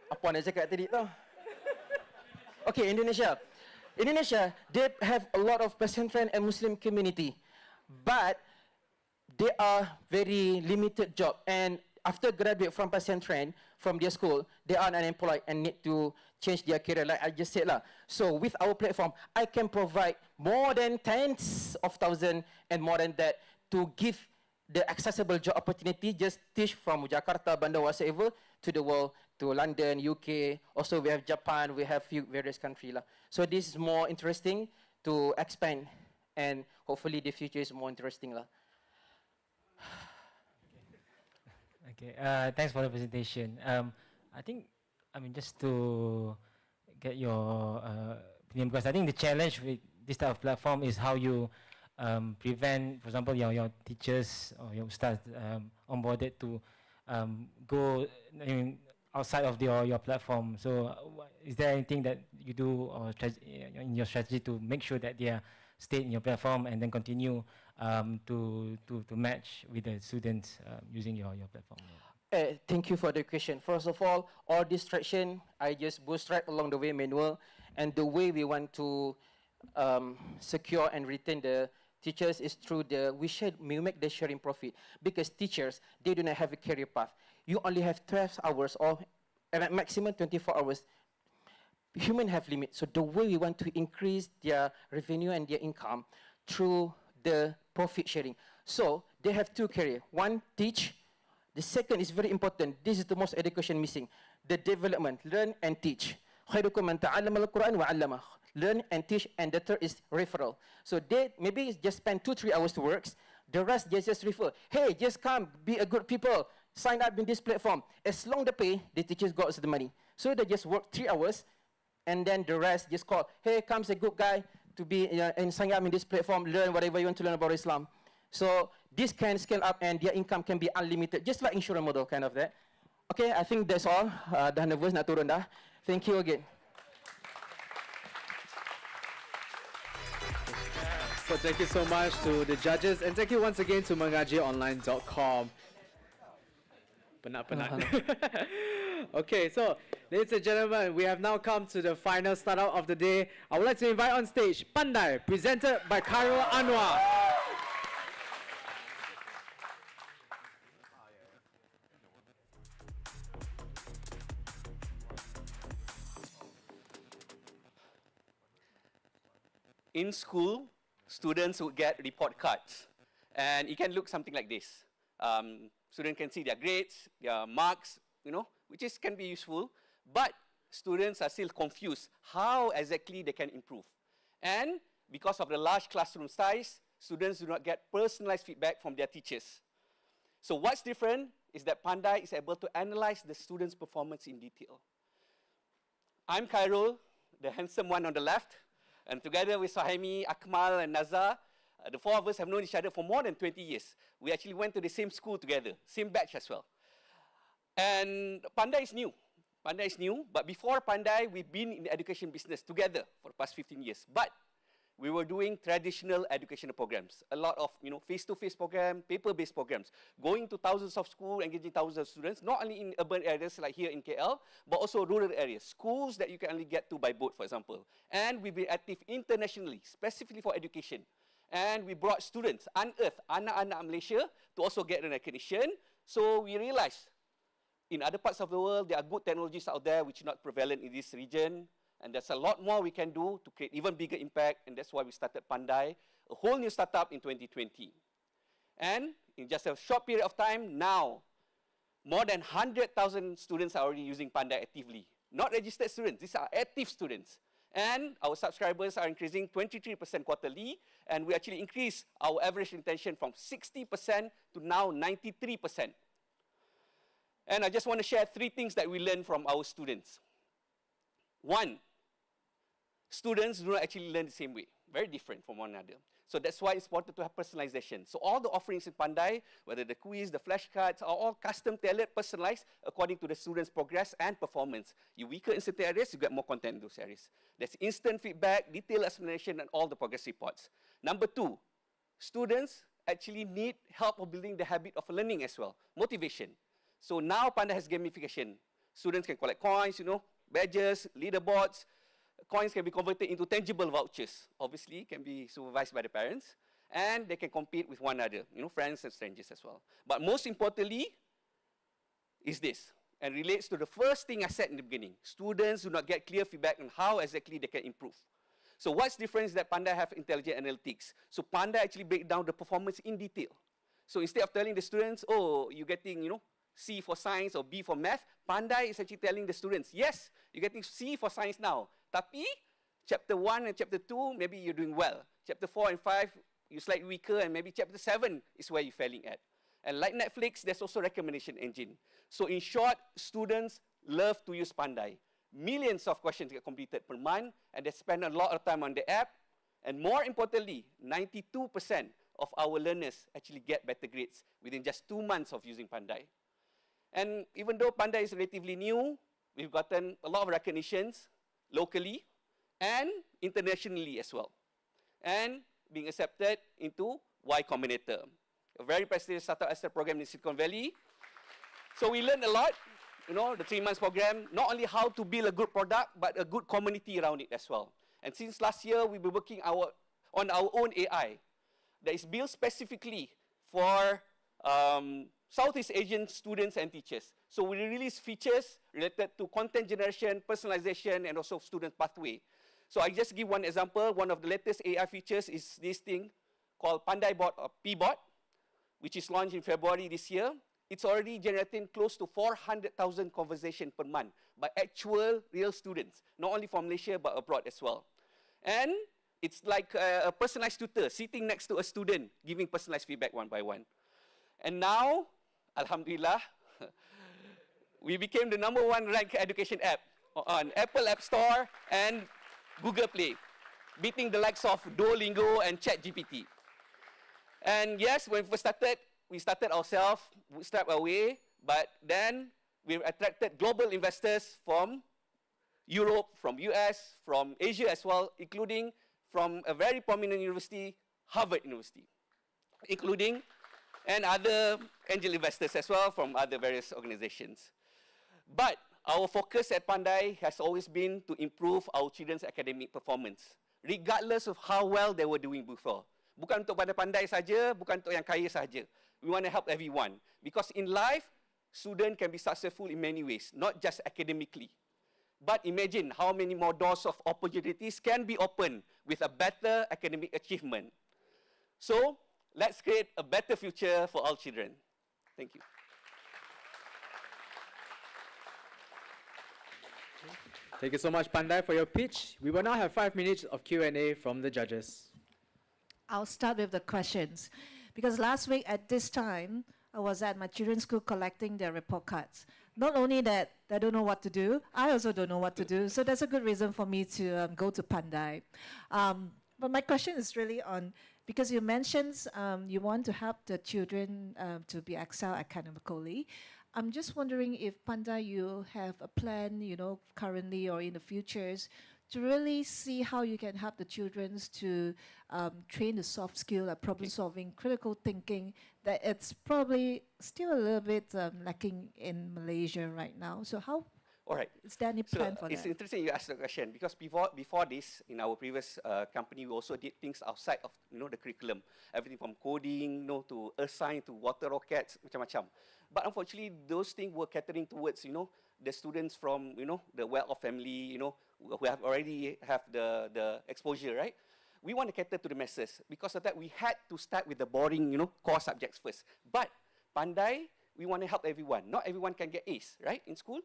Apa nak cakap tadi tu? Okay, Indonesia, they have a lot of pesantren and Muslim community, but they are very limited job. And after graduate from pesantren, from their school, they are unemployed and need to change their career, like I just said lah. So with our platform, I can provide more than tens of thousands and more than that to give the accessible job opportunity, just teach from Jakarta, Bandar, whatsoever, to the world, to London, UK. Also, we have Japan, we have few various countries lah. So this is more interesting to expand, and hopefully the future is more interesting lah. Okay, thanks for the presentation. I think, just to get your opinion, because I think the challenge with this type of platform is how you prevent, for example, your teachers or your staff onboarded to go outside of your platform. So is there anything that you do or in your strategy to make sure that they are stay in your platform and then continue to match with the students using your platform? Thank you for the question. First of all distraction, I just bootstrap along the way manual, and the way we want to secure and retain the teachers is through we make the sharing profit, because teachers, they do not have a career path. You only have 12 hours or at maximum 24 hours. Human have limits, so the way we want to increase their revenue and their income through the profit sharing. So they have two careers. One, teach. The second is very important. This is the most education missing. The development, learn and teach. خيركم من تعلم القرآن وعلمه. Learn and teach, and the third is referral. So they maybe just spend 2-3 hours to work. The rest they just refer. Hey, just come, be a good people. Sign up in this platform. As long the pay, the teachers got the money. So they just work 3 hours, and then the rest just call. Hey, comes a good guy to be and sign up in this platform. Learn whatever you want to learn about Islam. So this can scale up, and their income can be unlimited, just like insurance model, kind of that. Okay, I think that's all. Dah nervous nak turun dah. Thank you again. So thank you so much to the judges, and thank you once again to mengajionline.com. Penat. Okay, so ladies and gentlemen, we have now come to the final startup of the day. I would like to invite on stage Pandai, presented by Khairul Anwar. In school, students would get report cards, and it can look something like this. Students can see their grades, their marks, which can be useful, but students are still confused how exactly they can improve. And because of the large classroom size, students do not get personalized feedback from their teachers. So what's different is that Pandai is able to analyze the students' performance in detail. I'm Khairul, the handsome one on the left, and together with Sahimi, Akmal, and Nazar, the four of us have known each other for more than 20 years. We actually went to the same school together, same batch as well. And Pandai is new. Pandai is new, but before Pandai, we've been in the education business together for the past 15 years. But we were doing traditional educational programs, a lot of face-to-face program, paper-based programs, going to thousands of schools, engaging thousands of students, not only in urban areas like here in KL, but also rural areas, schools that you can only get to by boat, for example. And we've been active internationally, specifically for education. And we brought students, unearthed anak-anak Malaysia to also get recognition. So we realized in other parts of the world, there are good technologies out there which are not prevalent in this region. And there's a lot more we can do to create even bigger impact. And that's why we started Pandai, a whole new startup in 2020. And in just a short period of time, now, more than 100,000 students are already using Pandai actively. Not registered students, these are active students. And our subscribers are increasing 23% quarterly. And we actually increased our average retention from 60% to now 93%. And I just want to share 3 things that we learned from our students. 1, students do not actually learn the same way. Very different from one another. So that's why it's important to have personalization. So all the offerings in Pandai, whether the quiz, the flashcards, are all custom tailored, personalized according to the student's progress and performance. You weaker in certain areas, you get more content in those areas. There's instant feedback, detailed explanation, and all the progress reports. Number 2, students actually need help of building the habit of learning as well, motivation. So now Pandai has gamification. Students can collect coins, badges, leaderboards. Coins can be converted into tangible vouchers. Obviously, can be supervised by the parents. And they can compete with one another, friends and strangers as well. But most importantly is this, and relates to the first thing I said in the beginning. Students do not get clear feedback on how exactly they can improve. So what's different is that Pandai have intelligent analytics. So Pandai actually break down the performance in detail. So instead of telling the students, oh, you're getting, C for science or B for math, Pandai is actually telling the students, yes, you're getting C for science now. Tapi, chapter 1 and chapter 2, maybe you're doing well. Chapter 4 and 5, you're slightly weaker, and maybe chapter 7 is where you're failing at. And like Netflix, there's also recommendation engine. So in short, students love to use Pandai. Millions of questions get completed per month, and they spend a lot of time on the app. And more importantly, 92% of our learners actually get better grades within just 2 months of using Pandai. And even though Pandai is relatively new, we've gotten a lot of recognitions locally and internationally as well. And being accepted into Y Combinator, a very prestigious startup accelerator program in Silicon Valley. So we learned a lot, you know, the 3 months program, not only how to build a good product, but a good community around it as well. And since last year, we've been working on our own AI that is built specifically for Southeast Asian students and teachers. So we release features related to content generation, personalization, and also student pathway. So I just give one example. One of the latest AI features is this thing called Pandai Bot or P-Bot, which is launched in February this year. It's already generating close to 400,000 conversations per month by actual real students, not only from Malaysia but abroad as well. And it's like a personalized tutor sitting next to a student, giving personalized feedback one by one. And now, Alhamdulillah, we became the #1 ranked education app on Apple App Store and Google Play, beating the likes of Duolingo and ChatGPT. And yes, when we started ourselves, we stepped away, but then we've attracted global investors from Europe, from US, from Asia as well, including from a very prominent university, Harvard University, including and other angel investors as well from other various organizations. But our focus at Pandai has always been to improve our children's academic performance, regardless of how well they were doing before. Bukan untuk pandai-pandai saja, bukan untuk yang kaya saja. We want to help everyone. Because in life, students can be successful in many ways, not just academically. But imagine how many more doors of opportunities can be opened with a better academic achievement. So, let's create a better future for all children. Thank you. Thank you so much, Pandai, for your pitch. We will now have 5 minutes of Q&A from the judges. I'll start with the questions. Because last week at this time, I was at my children's school collecting their report cards. Not only that, they don't know what to do, I also don't know what to do. So that's a good reason for me to go to Pandai. But my question is really on, because you mentioned you want to help the children to be excel academically. I'm just wondering if Pandai, you have a plan, you know, currently or in the futures, to really see how you can help the children to train the soft skill, like problem solving, critical thinking, that it's probably still a little bit lacking in Malaysia right now. So how, is there any plan for that? It's interesting you asked the question, because before this, in our previous company, we also did things outside of, you know, the curriculum. Everything from coding, you know, to earth science, to water rockets, macam-macam. But unfortunately, those things were catering towards, you know, the students from, you know, the well-off family, you know, who have already have the exposure, right? We want to cater to the masses. Because of that, we had to start with the boring, you know, core subjects first. But Pandai, we want to help everyone. Not everyone can get A's, right, in school.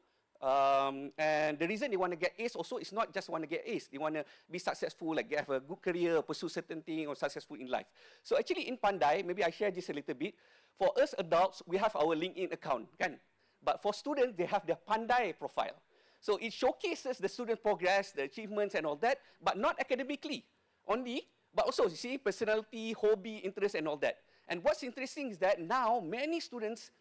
And the reason they want to get A's also is not just want to get A's. They want to be successful, like have a good career, pursue certain thing, or successful in life. So actually in Pandai, maybe I share this a little bit. For us adults, we have our LinkedIn account, kan? But for students, they have their Pandai profile. So it showcases the student progress, the achievements and all that, but not academically only, but also, you see, personality, hobby, interest and all that. And what's interesting is that now many students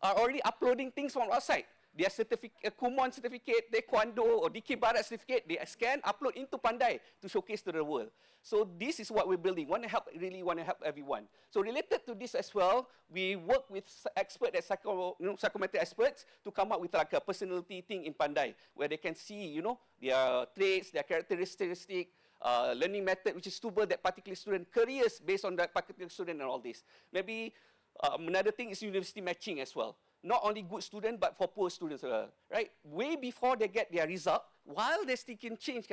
are already uploading things from outside. Their certificate, Kumon certificate, Taekwondo or DK Barat certificate, they scan, upload into Pandai to showcase to the world. So this is what we're building. Really want to help everyone. So related to this as well, we work with experts, psychometric experts, to come up with like a personality thing in Pandai, where they can see, you know, their traits, their characteristics, learning method, which is suitable that particular student, careers based on that particular student and all this. Maybe another thing is university matching as well. Not only good students, but for poor students, right? Way before they get their result, while they still can change,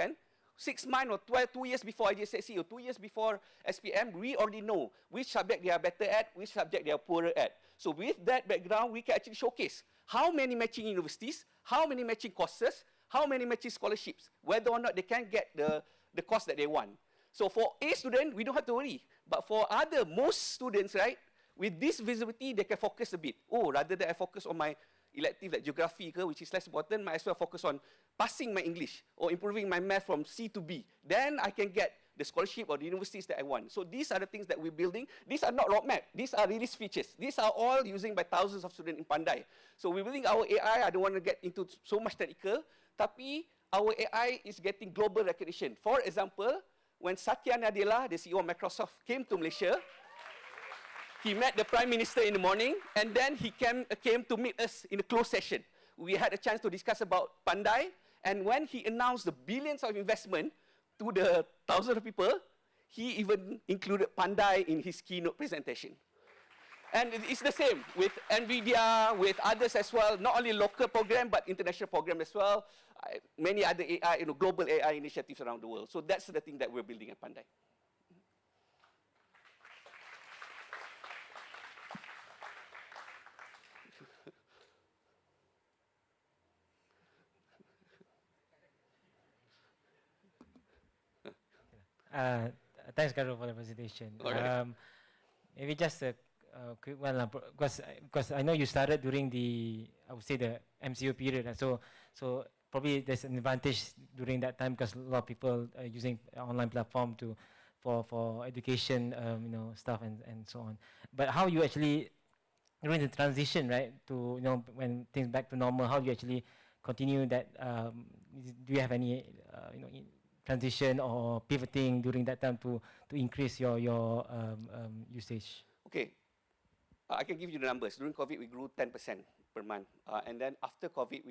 6 months or 2 years before IGCSE or 2 years before SPM, we already know which subject they are better at, which subject they are poorer at. So with that background, we can actually showcase how many matching universities, how many matching courses, how many matching scholarships, whether or not they can get the course that they want. So for A student, we don't have to worry. But for most students, right, With this visibility, they can focus a bit. Oh, rather than I focus on my elective like geography, which is less important, might as well focus on passing my English or improving my math from C to B. Then I can get the scholarship or the universities that I want. So these are the things that we're building. These are not roadmap. These are release features. These are all using by thousands of students in Pandai. So we're building our AI. I don't want to get into so much technical, tapi our AI is getting global recognition. For example, when Satya Nadella, the CEO of Microsoft, came to Malaysia, he met the Prime Minister in the morning, and then he came to meet us in a closed session. We had a chance to discuss about Pandai, and when he announced the billions of investment to the thousands of people, he even included Pandai in his keynote presentation. And it's the same with NVIDIA, with others as well, not only local program, but international program as well, many other AI, global AI initiatives around the world. So that's the thing that we're building at Pandai. Thanks, Carol, for the presentation. Right. Maybe just a quick one, because I know you started during the, I would say, the MCO period. So probably there's an advantage during that time because a lot of people are using online platform for education, stuff and so on. But how you actually during the transition, right, to when things back to normal, how do you actually continue that? Do you have any transition or pivoting during that time to increase your usage? Okay, I can give you the numbers. During COVID, we grew 10% per month, and then after COVID,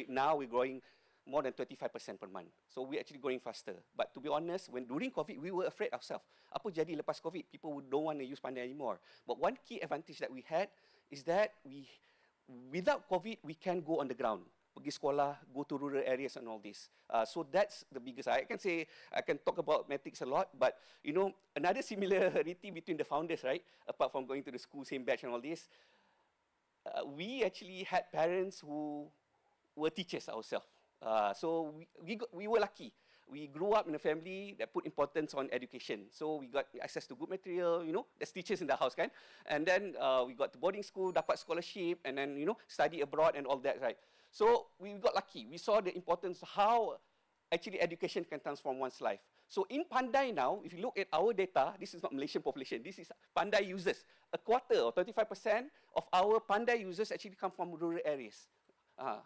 now we're growing more than 25% per month. So we're actually growing faster. But to be honest, during COVID, we were afraid ourselves. Apa jadi lepas COVID? People don't want to use Pandai anymore. But one key advantage that we had is that without COVID, we can go on the ground. Pergi sekolah, go to rural areas and all this. So that's the biggest. I can talk about mathematics a lot, but another similarity between the founders, right? Apart from going to the school, same batch and all this, we actually had parents who were teachers ourselves. So we were lucky. We grew up in a family that put importance on education. So we got access to good material, there's teachers in the house, kan? And then we got to boarding school, dapat scholarship, and then, study abroad and all that, right? So we got lucky. We saw the importance of how actually education can transform one's life. So in Pandai now, if you look at our data, this is not Malaysian population, this is Pandai users. A quarter or 35% of our Pandai users actually come from rural areas.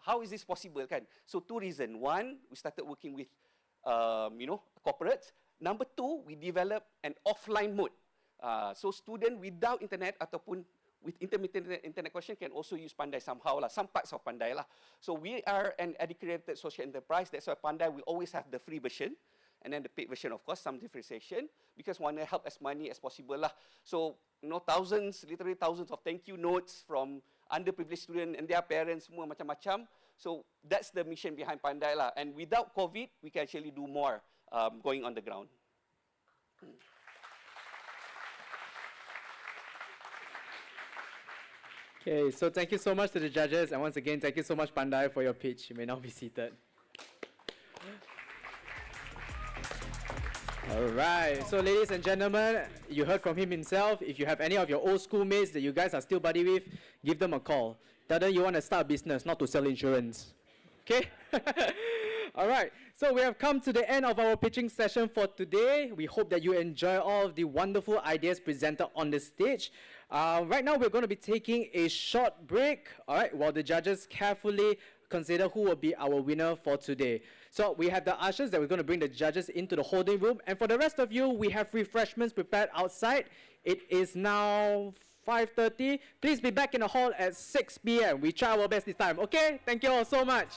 How is this possible, kan? So two reasons. One, we started working with corporates. Number two, we developed an offline mode. So student without internet ataupun with intermittent internet connection can also use Pandai somehow, some parts of Pandai. So we are an educated social enterprise. That's why Pandai will always have the free version. And then the paid version, of course, some differentiation, because we want to help as many as possible. So, literally thousands of thank you notes from underprivileged students and their parents, semua macam-macam. So that's the mission behind Pandai. And without COVID, we can actually do more going on the ground. Okay, so thank you so much to the judges, and once again, thank you so much, Pandai, for your pitch. You may now be seated. All right, so ladies and gentlemen, you heard from him himself. If you have any of your old schoolmates that you guys are still buddy with, give them a call. Tell them you want to start a business, not to sell insurance. Okay? All right, so we have come to the end of our pitching session for today. We hope that you enjoy all of the wonderful ideas presented on the stage. Right now, we're going to be taking a short break, all right, while the judges carefully consider who will be our winner for today. So we have the ushers that we're going to bring the judges into the holding room. And for the rest of you, we have refreshments prepared outside. It is now 5:30. Please be back in the hall at 6 p.m. We try our best this time, okay? Thank you all so much.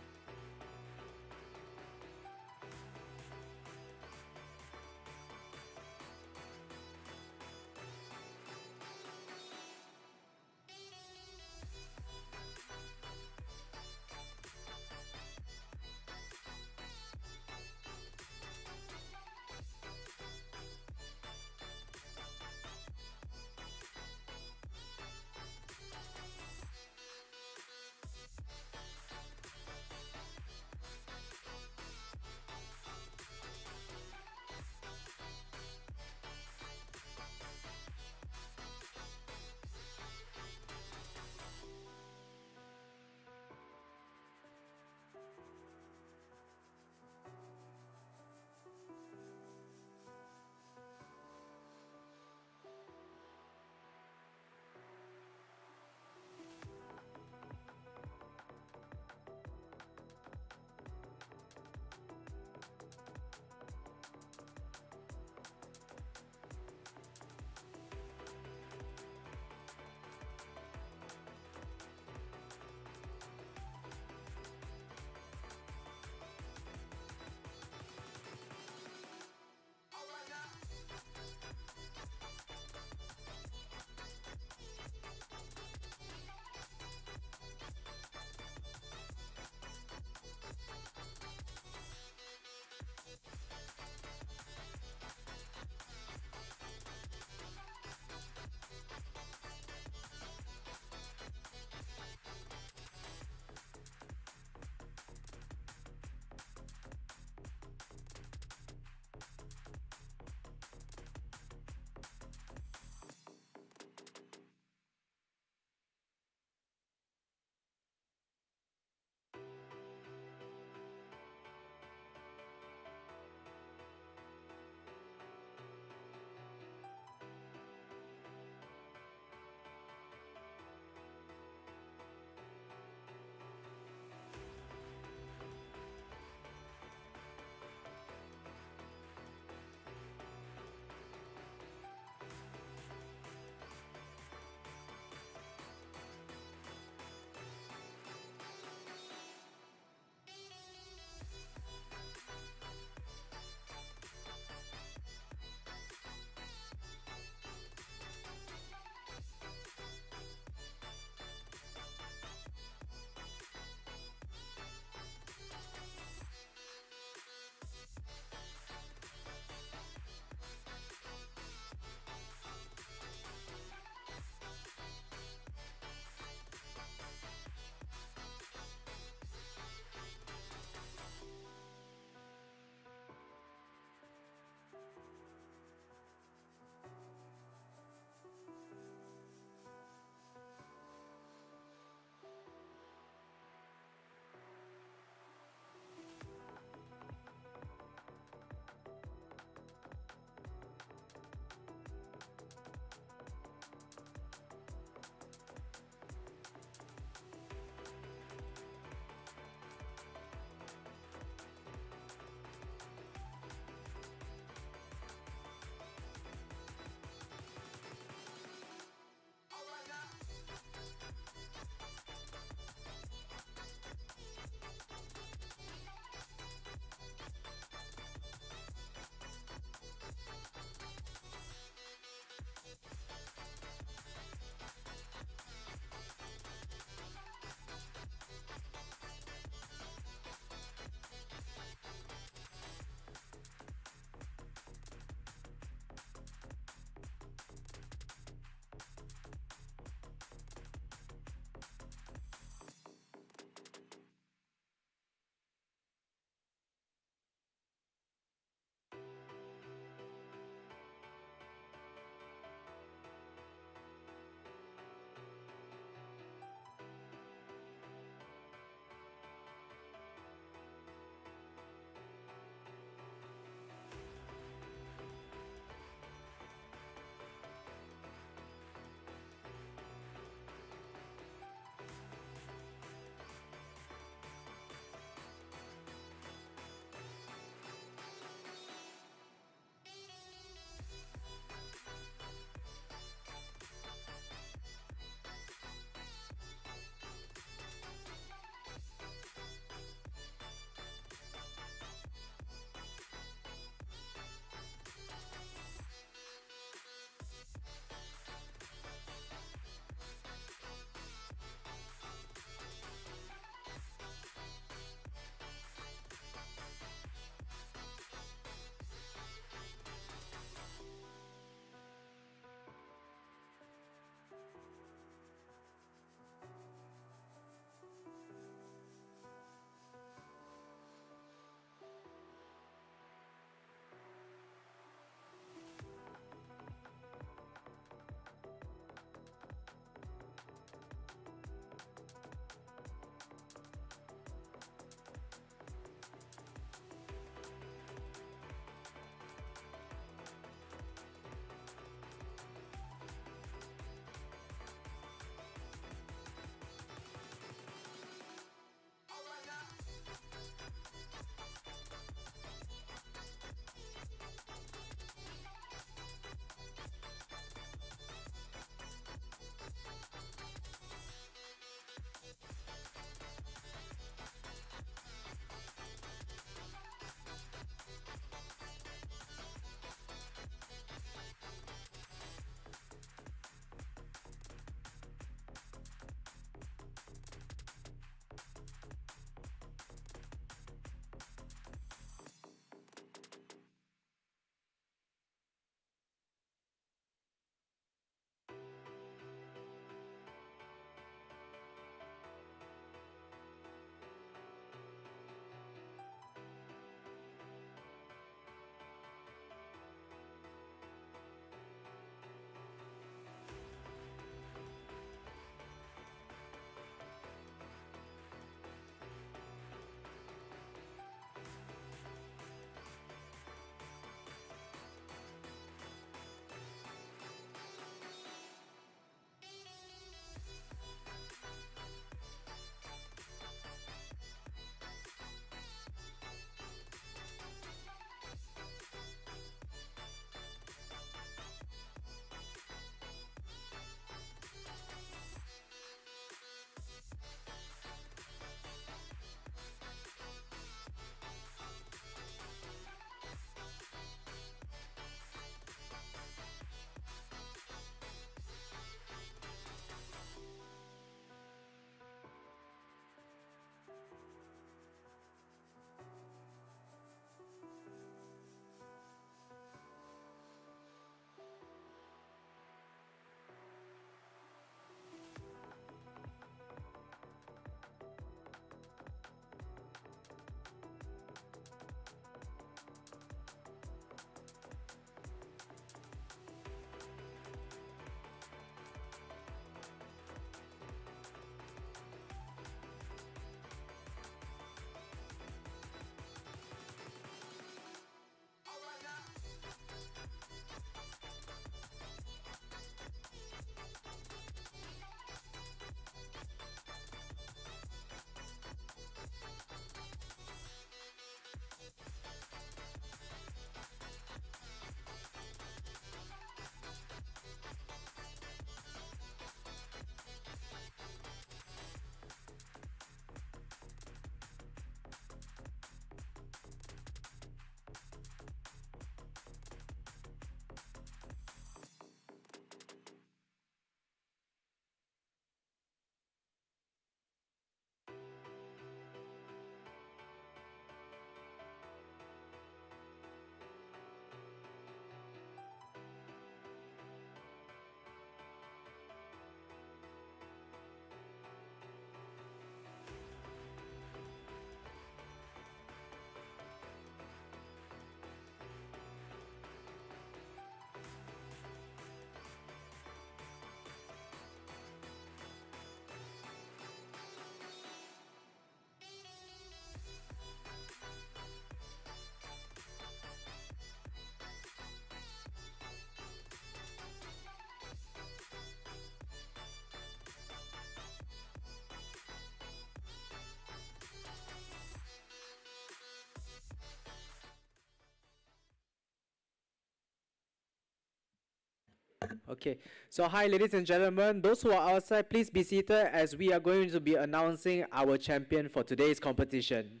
Okay, so hi ladies and gentlemen, those who are outside, please be seated as we are going to be announcing our champion for today's competition.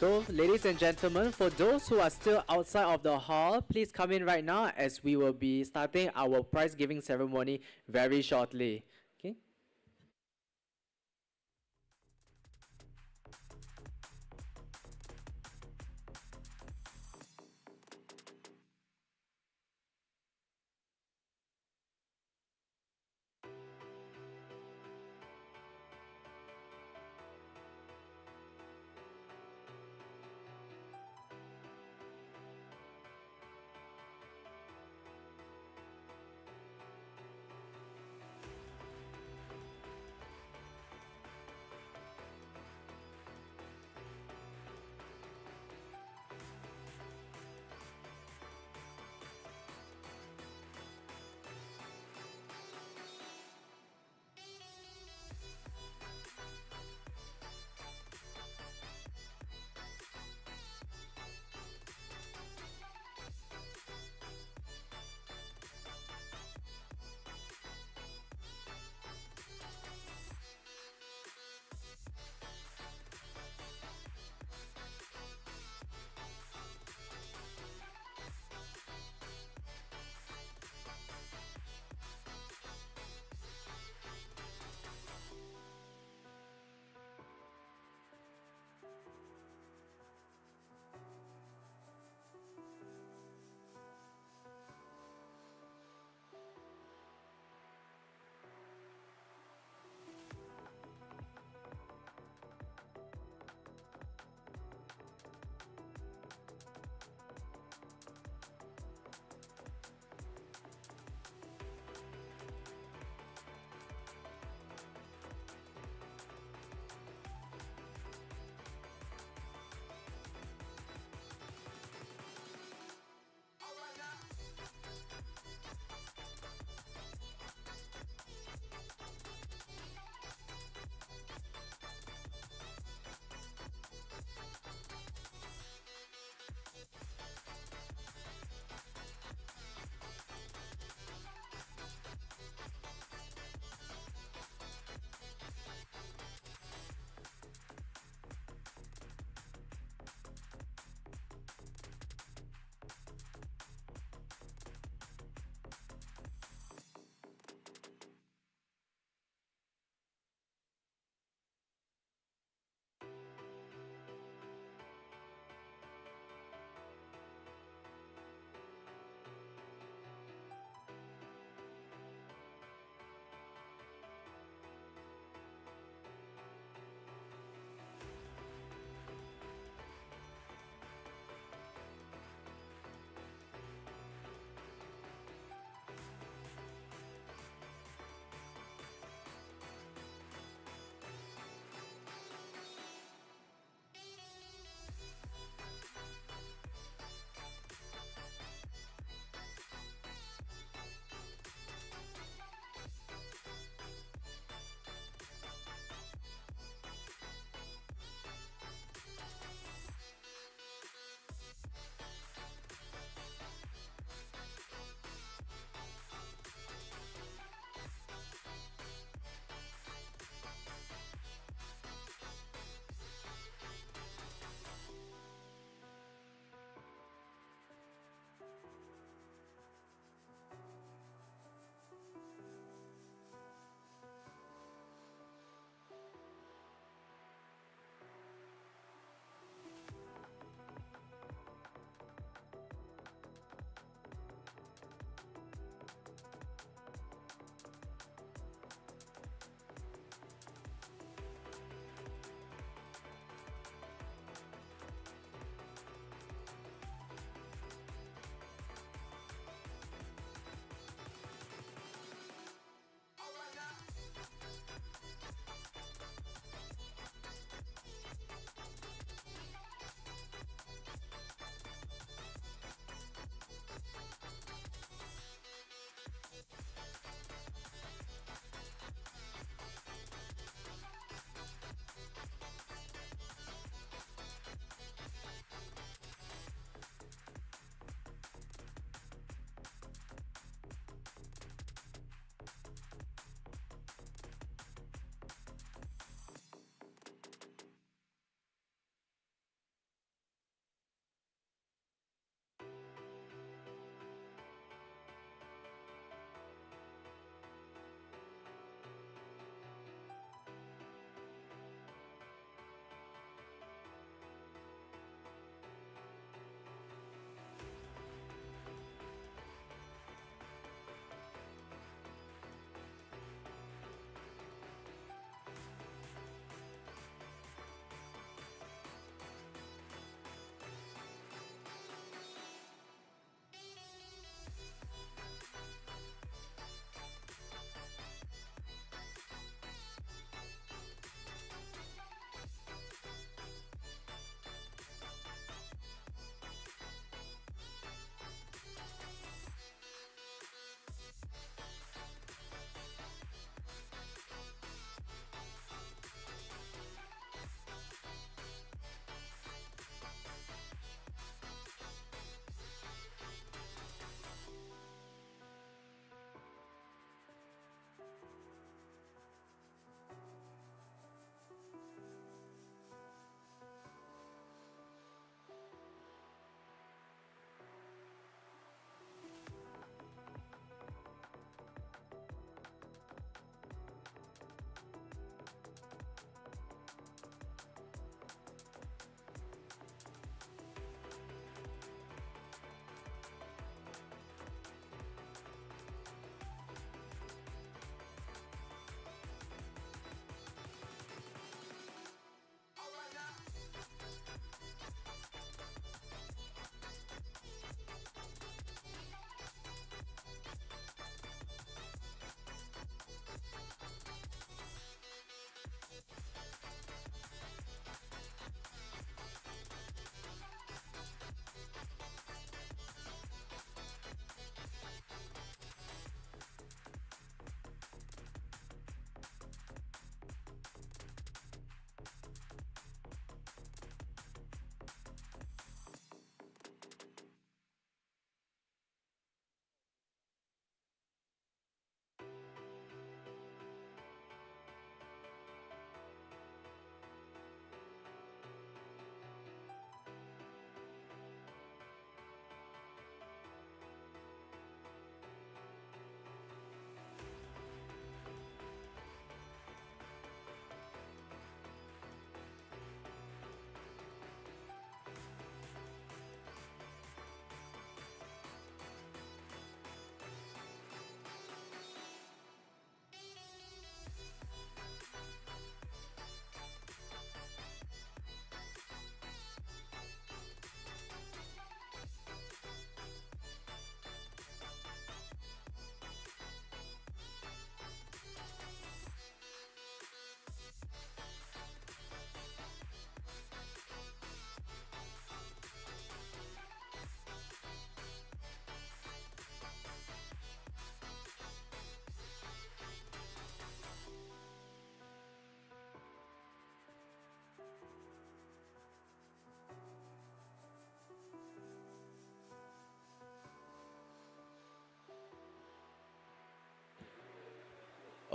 So, ladies and gentlemen, for those who are still outside of the hall, please come in right now as we will be starting our prize giving ceremony very shortly. Okay?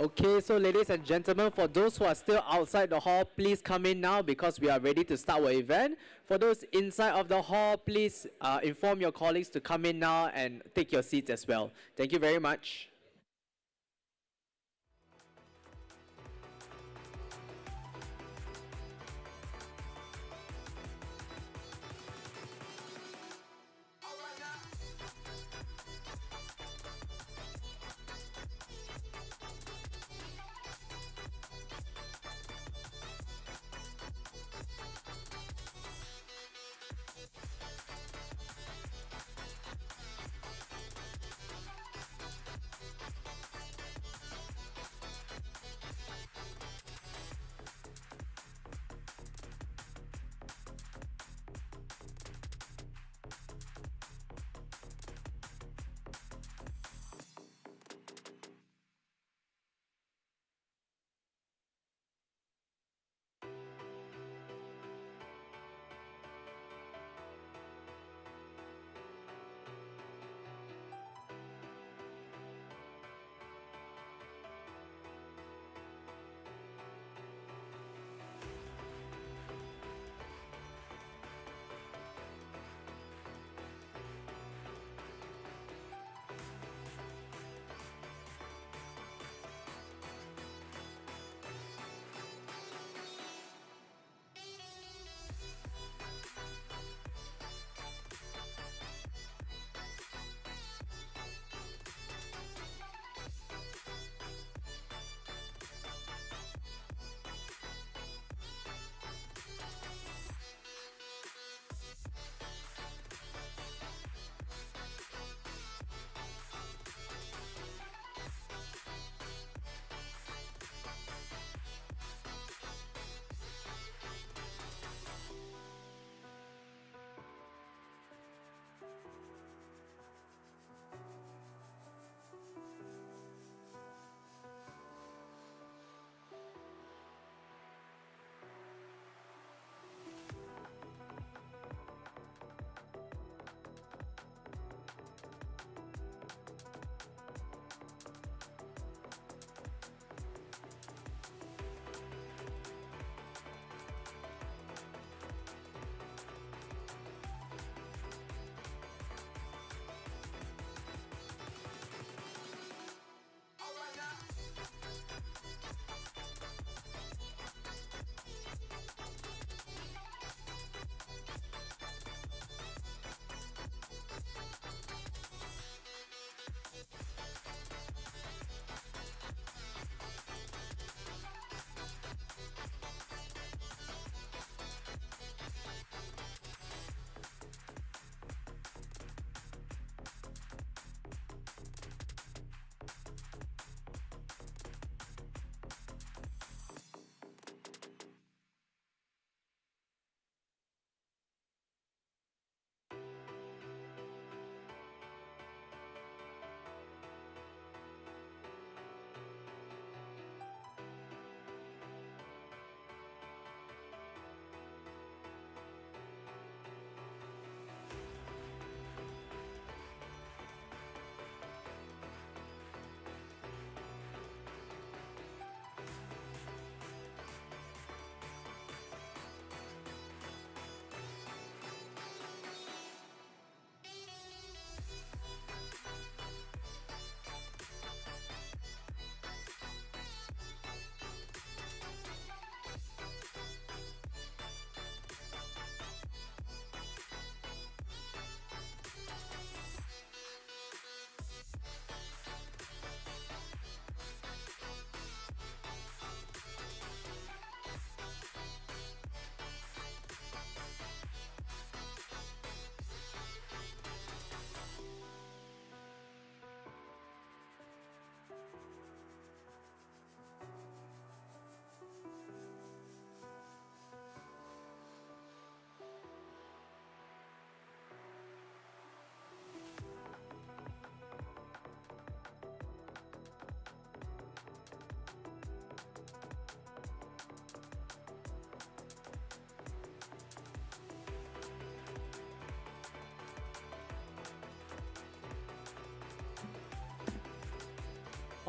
Okay, so ladies and gentlemen, for those who are still outside the hall, please come in now because we are ready to start our event. For those inside of the hall, please inform your colleagues to come in now and take your seats as well. Thank you very much.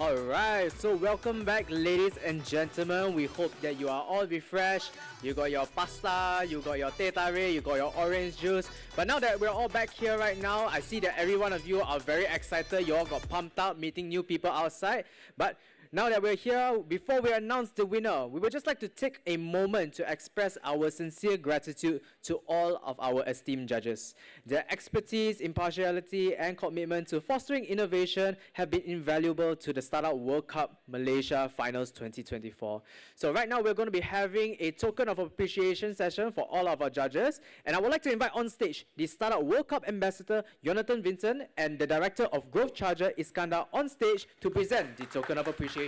Alright, so welcome back, ladies and gentlemen. We hope that you are all refreshed. You got your pasta, you got your teh tarik, you got your orange juice. But now that we're all back here right now, I see that every one of you are very excited. You all got pumped up meeting new people outside. But now that we're here, before we announce the winner, we would just like to take a moment to express our sincere gratitude to all of our esteemed judges. Their expertise, impartiality, and commitment to fostering innovation have been invaluable to the Startup World Cup Malaysia Finals 2024. So right now, we're going to be having a token of appreciation session for all of our judges. And I would like to invite on stage the Startup World Cup Ambassador, Jonathan Vincent, and the Director of Growth Charger, Iskandar, on stage to present the token of appreciation.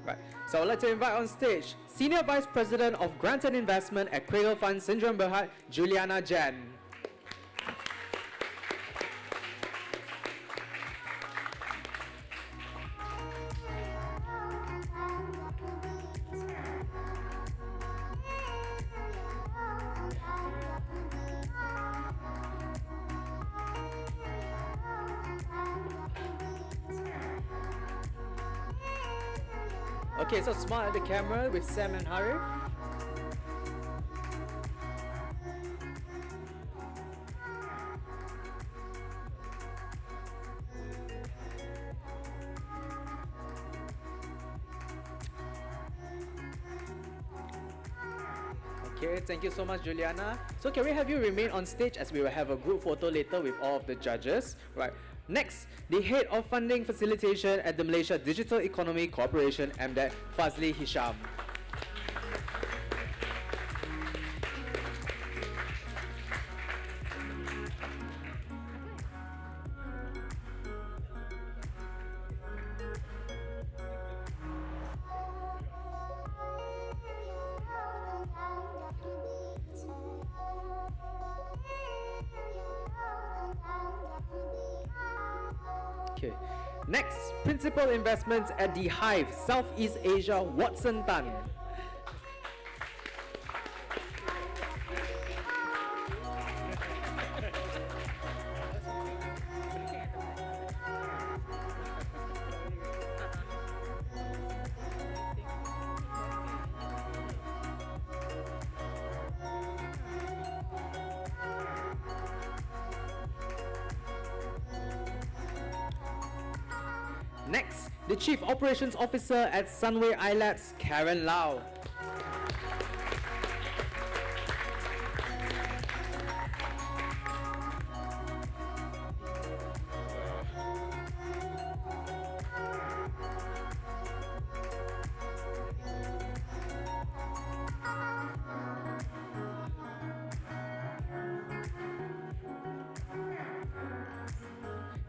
Right. So I would like to invite on stage Senior Vice President of Grant and Investment at Cradle Fund Syndrome Berhad, Juliana Jan. Okay, so smile at the camera with Sam and Harif. Okay, thank you so much, Juliana. So can we have you remain on stage as we will have a group photo later with all of the judges? Right. Next, the Head of Funding Facilitation at the Malaysia Digital Economy Corporation, MDEC, Fazli Hisham. Okay. Next, Principal Investments at the Hive, Southeast Asia, Watson Tan. Next, the Chief Operations Officer at Sunway iLabs, Karen Lau.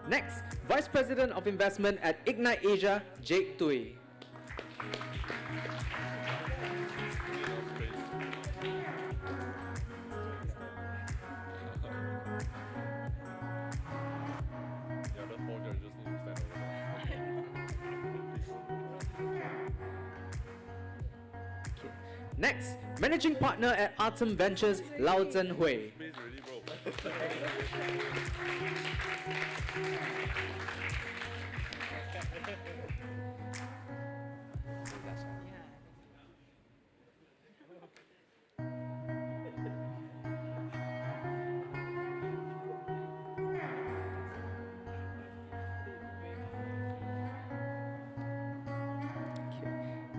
Next, Vice President of Investment at Ignite Asia, Jake Tui. Next, Managing Partner at Artem Ventures, Lau Zhen Hui.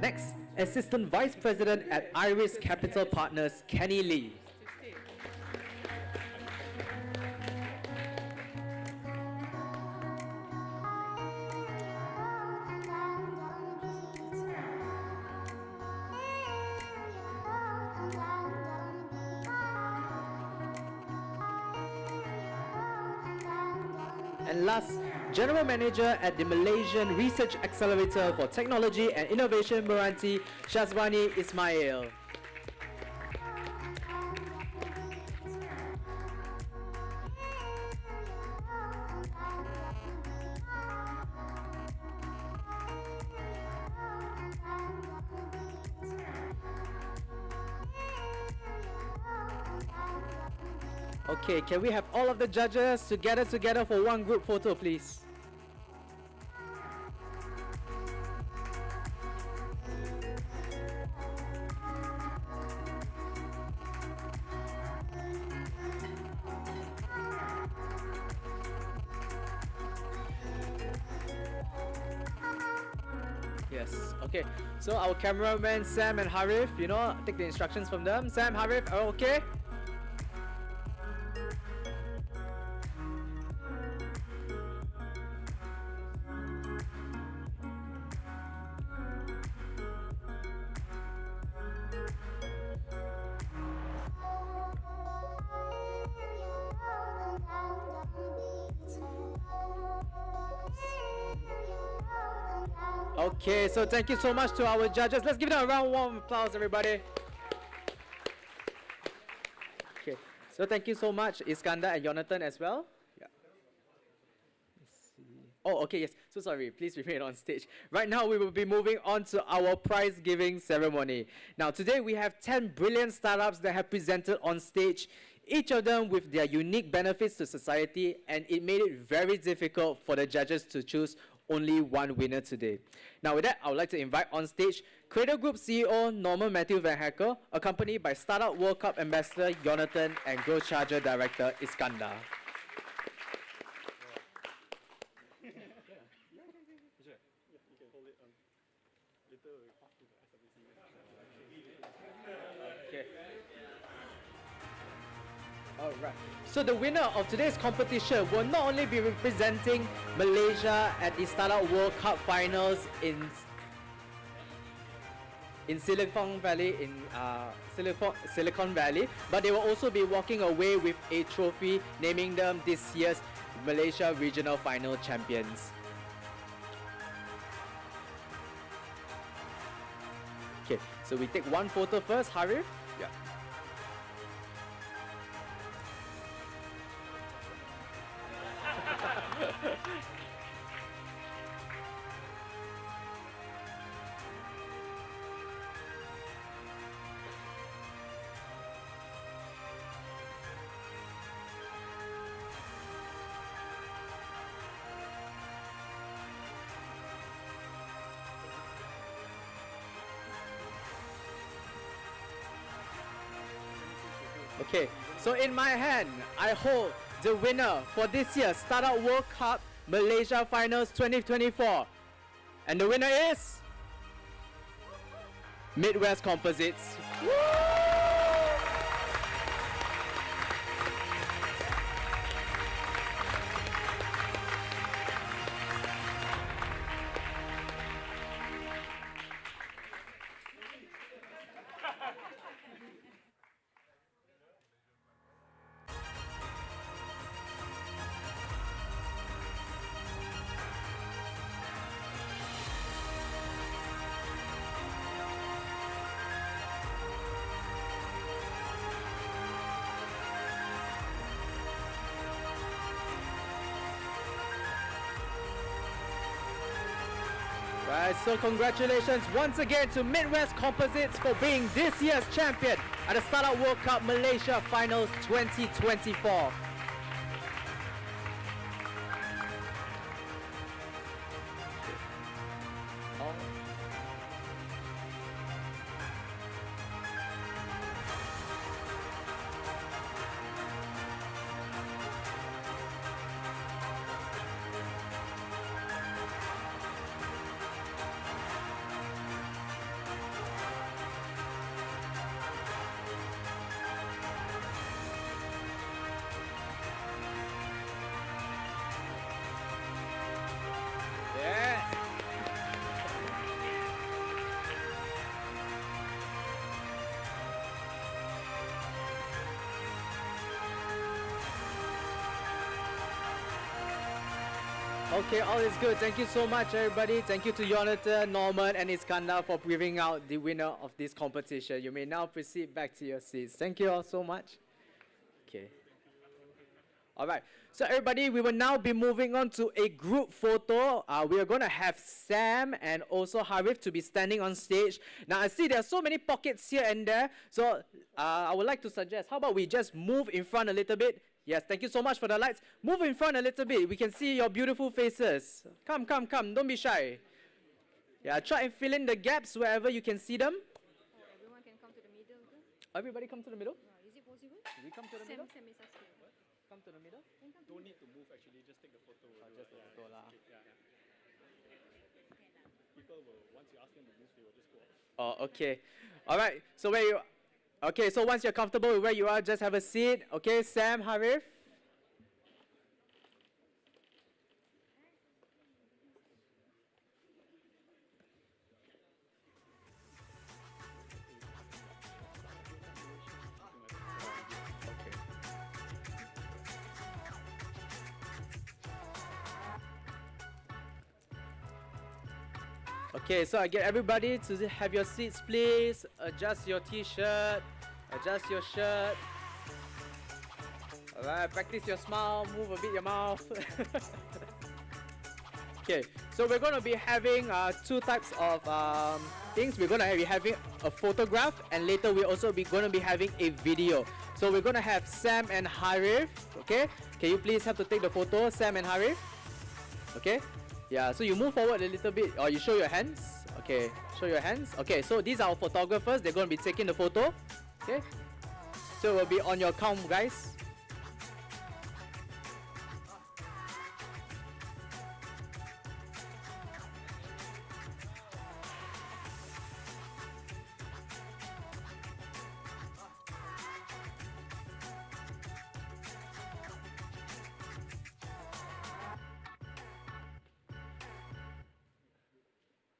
Next, Assistant Vice President at Iris Capital Partners, Kenny Lee. And last, General Manager at the Malaysian Research Accelerator for Technology and Innovation, Meranti, Shazwani Ismail. Okay, can we have all of the judges together for one group photo, please? Yes, okay. So our cameraman Sam and Harif, you know, take the instructions from them. Sam, Harif, are okay? Okay, so thank you so much to our judges. Let's give them a round warm applause, everybody. Okay, so thank you so much, Iskandar and Jonathan as well. Yeah. Let's see. Oh, okay, yes. So sorry, please remain on stage. Right now, we will be moving on to our prize giving ceremony. Now, today we have 10 brilliant startups that have presented on stage, each of them with their unique benefits to society, and it made it very difficult for the judges to choose only one winner today. Now with that, I would like to invite on stage Cradle Group CEO Norman Matthew Van Hacker, accompanied by Startup World Cup Ambassador Jonathan and Growth Charger Director Iskandar. Okay. Alright. So the winner of today's competition will not only be representing Malaysia at the Startup World Cup Finals in Silicon Valley, Silicon Valley, but they will also be walking away with a trophy naming them this year's Malaysia Regional Final Champions. Okay, so we take one photo first, Harif. Yeah. Okay, so in my hand, I hold the winner for this year's Startup World Cup Malaysia Finals 2024. And the winner is Midwest Composites. Woo! Right, so congratulations once again to Midwest Composites for being this year's champion at the Startup World Cup Malaysia Finals 2024. Okay, all is good. Thank you so much, everybody. Thank you to Jonathan, Norman, and Iskandar for giving out the winner of this competition. You may now proceed back to your seats. Thank you all so much. Okay. All right. So everybody, we will now be moving on to a group photo. We are going to have Sam and also Harif to be standing on stage. Now, I see there are so many pockets here and there. So I would like to suggest, how about we just move in front a little bit? Yes, thank you so much for the lights. Move in front a little bit. We can see your beautiful faces. Come, come, come. Don't be shy. Yeah, try and fill in the gaps wherever you can see them. Everyone can come to the middle. Everybody come to the middle. Is it possible? We come to the middle. Sam is asking. Come to the middle. Don't need to move actually, just take the photo. Just the photo lah. People will, once you ask them to move, they will just go out. Oh, okay. All right. So where you? Okay. So once you're comfortable with where you are, just have a seat. Okay, Sam, Harif. Okay, so I get everybody to have your seats, please. Adjust your t-shirt, adjust your shirt. All right, practice your smile, move a bit your mouth. Okay, so we're going to be having two types of things. We're going to be having a photograph, and later we're also going to be having a video. So we're going to have Sam and Harif, okay? Can you please help to take the photo, Sam and Harif? Okay? Yeah, so you move forward a little bit, or you show your hands. Okay, show your hands. Okay, so these are our photographers. They're going to be taking the photo. Okay, so it will be on your count, guys.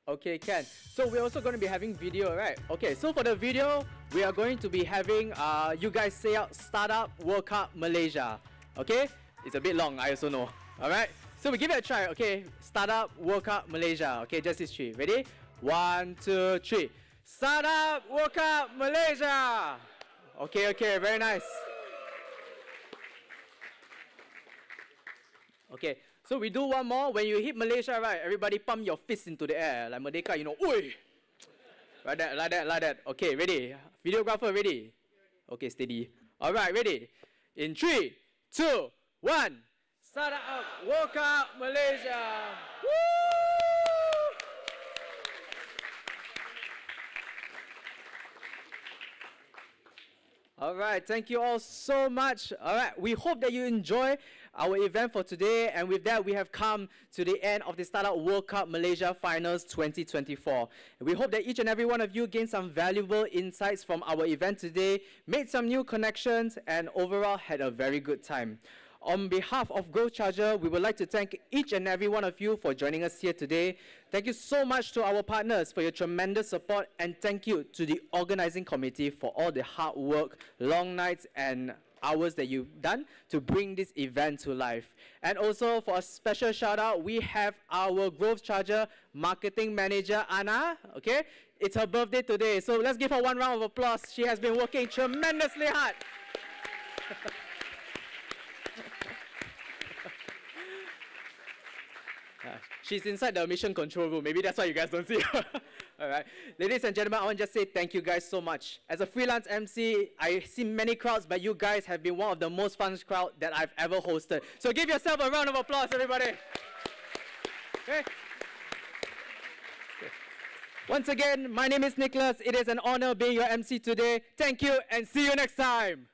Okay, Ken. So we're also going to be having video, right? Okay, so for the video, we are going to be having you guys say out Startup World Cup Malaysia. Okay? It's a bit long, I also know. Alright? So we give it a try. Okay, Startup World Cup Malaysia. Okay, just these three. Ready? 1, 2, 3. Startup World Cup Malaysia! Okay, okay, very nice. Okay. So we do one more. When you hit Malaysia, right, everybody pump your fist into the air. Like Merdeka, you know, oi! Like that, like that, like that. Okay, ready? Videographer, ready? Okay, steady. All right, ready? In 3, 2, 1. Start up, World Cup Malaysia! Woo! All right, thank you all so much. All right, we hope that you enjoy our event for today. And with that, we have come to the end of the Startup World Cup Malaysia Finals 2024. We hope that each and every one of you gained some valuable insights from our event today, made some new connections, and overall had a very good time. On behalf of Growth Charger, we would like to thank each and every one of you for joining us here today. Thank you so much to our partners for your tremendous support, and thank you to the organizing committee for all the hard work, long nights, and hours that you've done to bring this event to life. And also for a special shout out, we have our Growth Charger marketing manager, Anna. Okay, it's her birthday today, so let's give her one round of applause. She has been working tremendously hard. She's inside the mission control room. Maybe that's why you guys don't see her. All right. Ladies and gentlemen, I want to just say thank you guys so much. As a freelance MC, I see many crowds, but you guys have been one of the most fun crowd that I've ever hosted. So give yourself a round of applause, everybody. Okay. Once again, my name is Nicholas. It is an honor being your MC today. Thank you, and see you next time.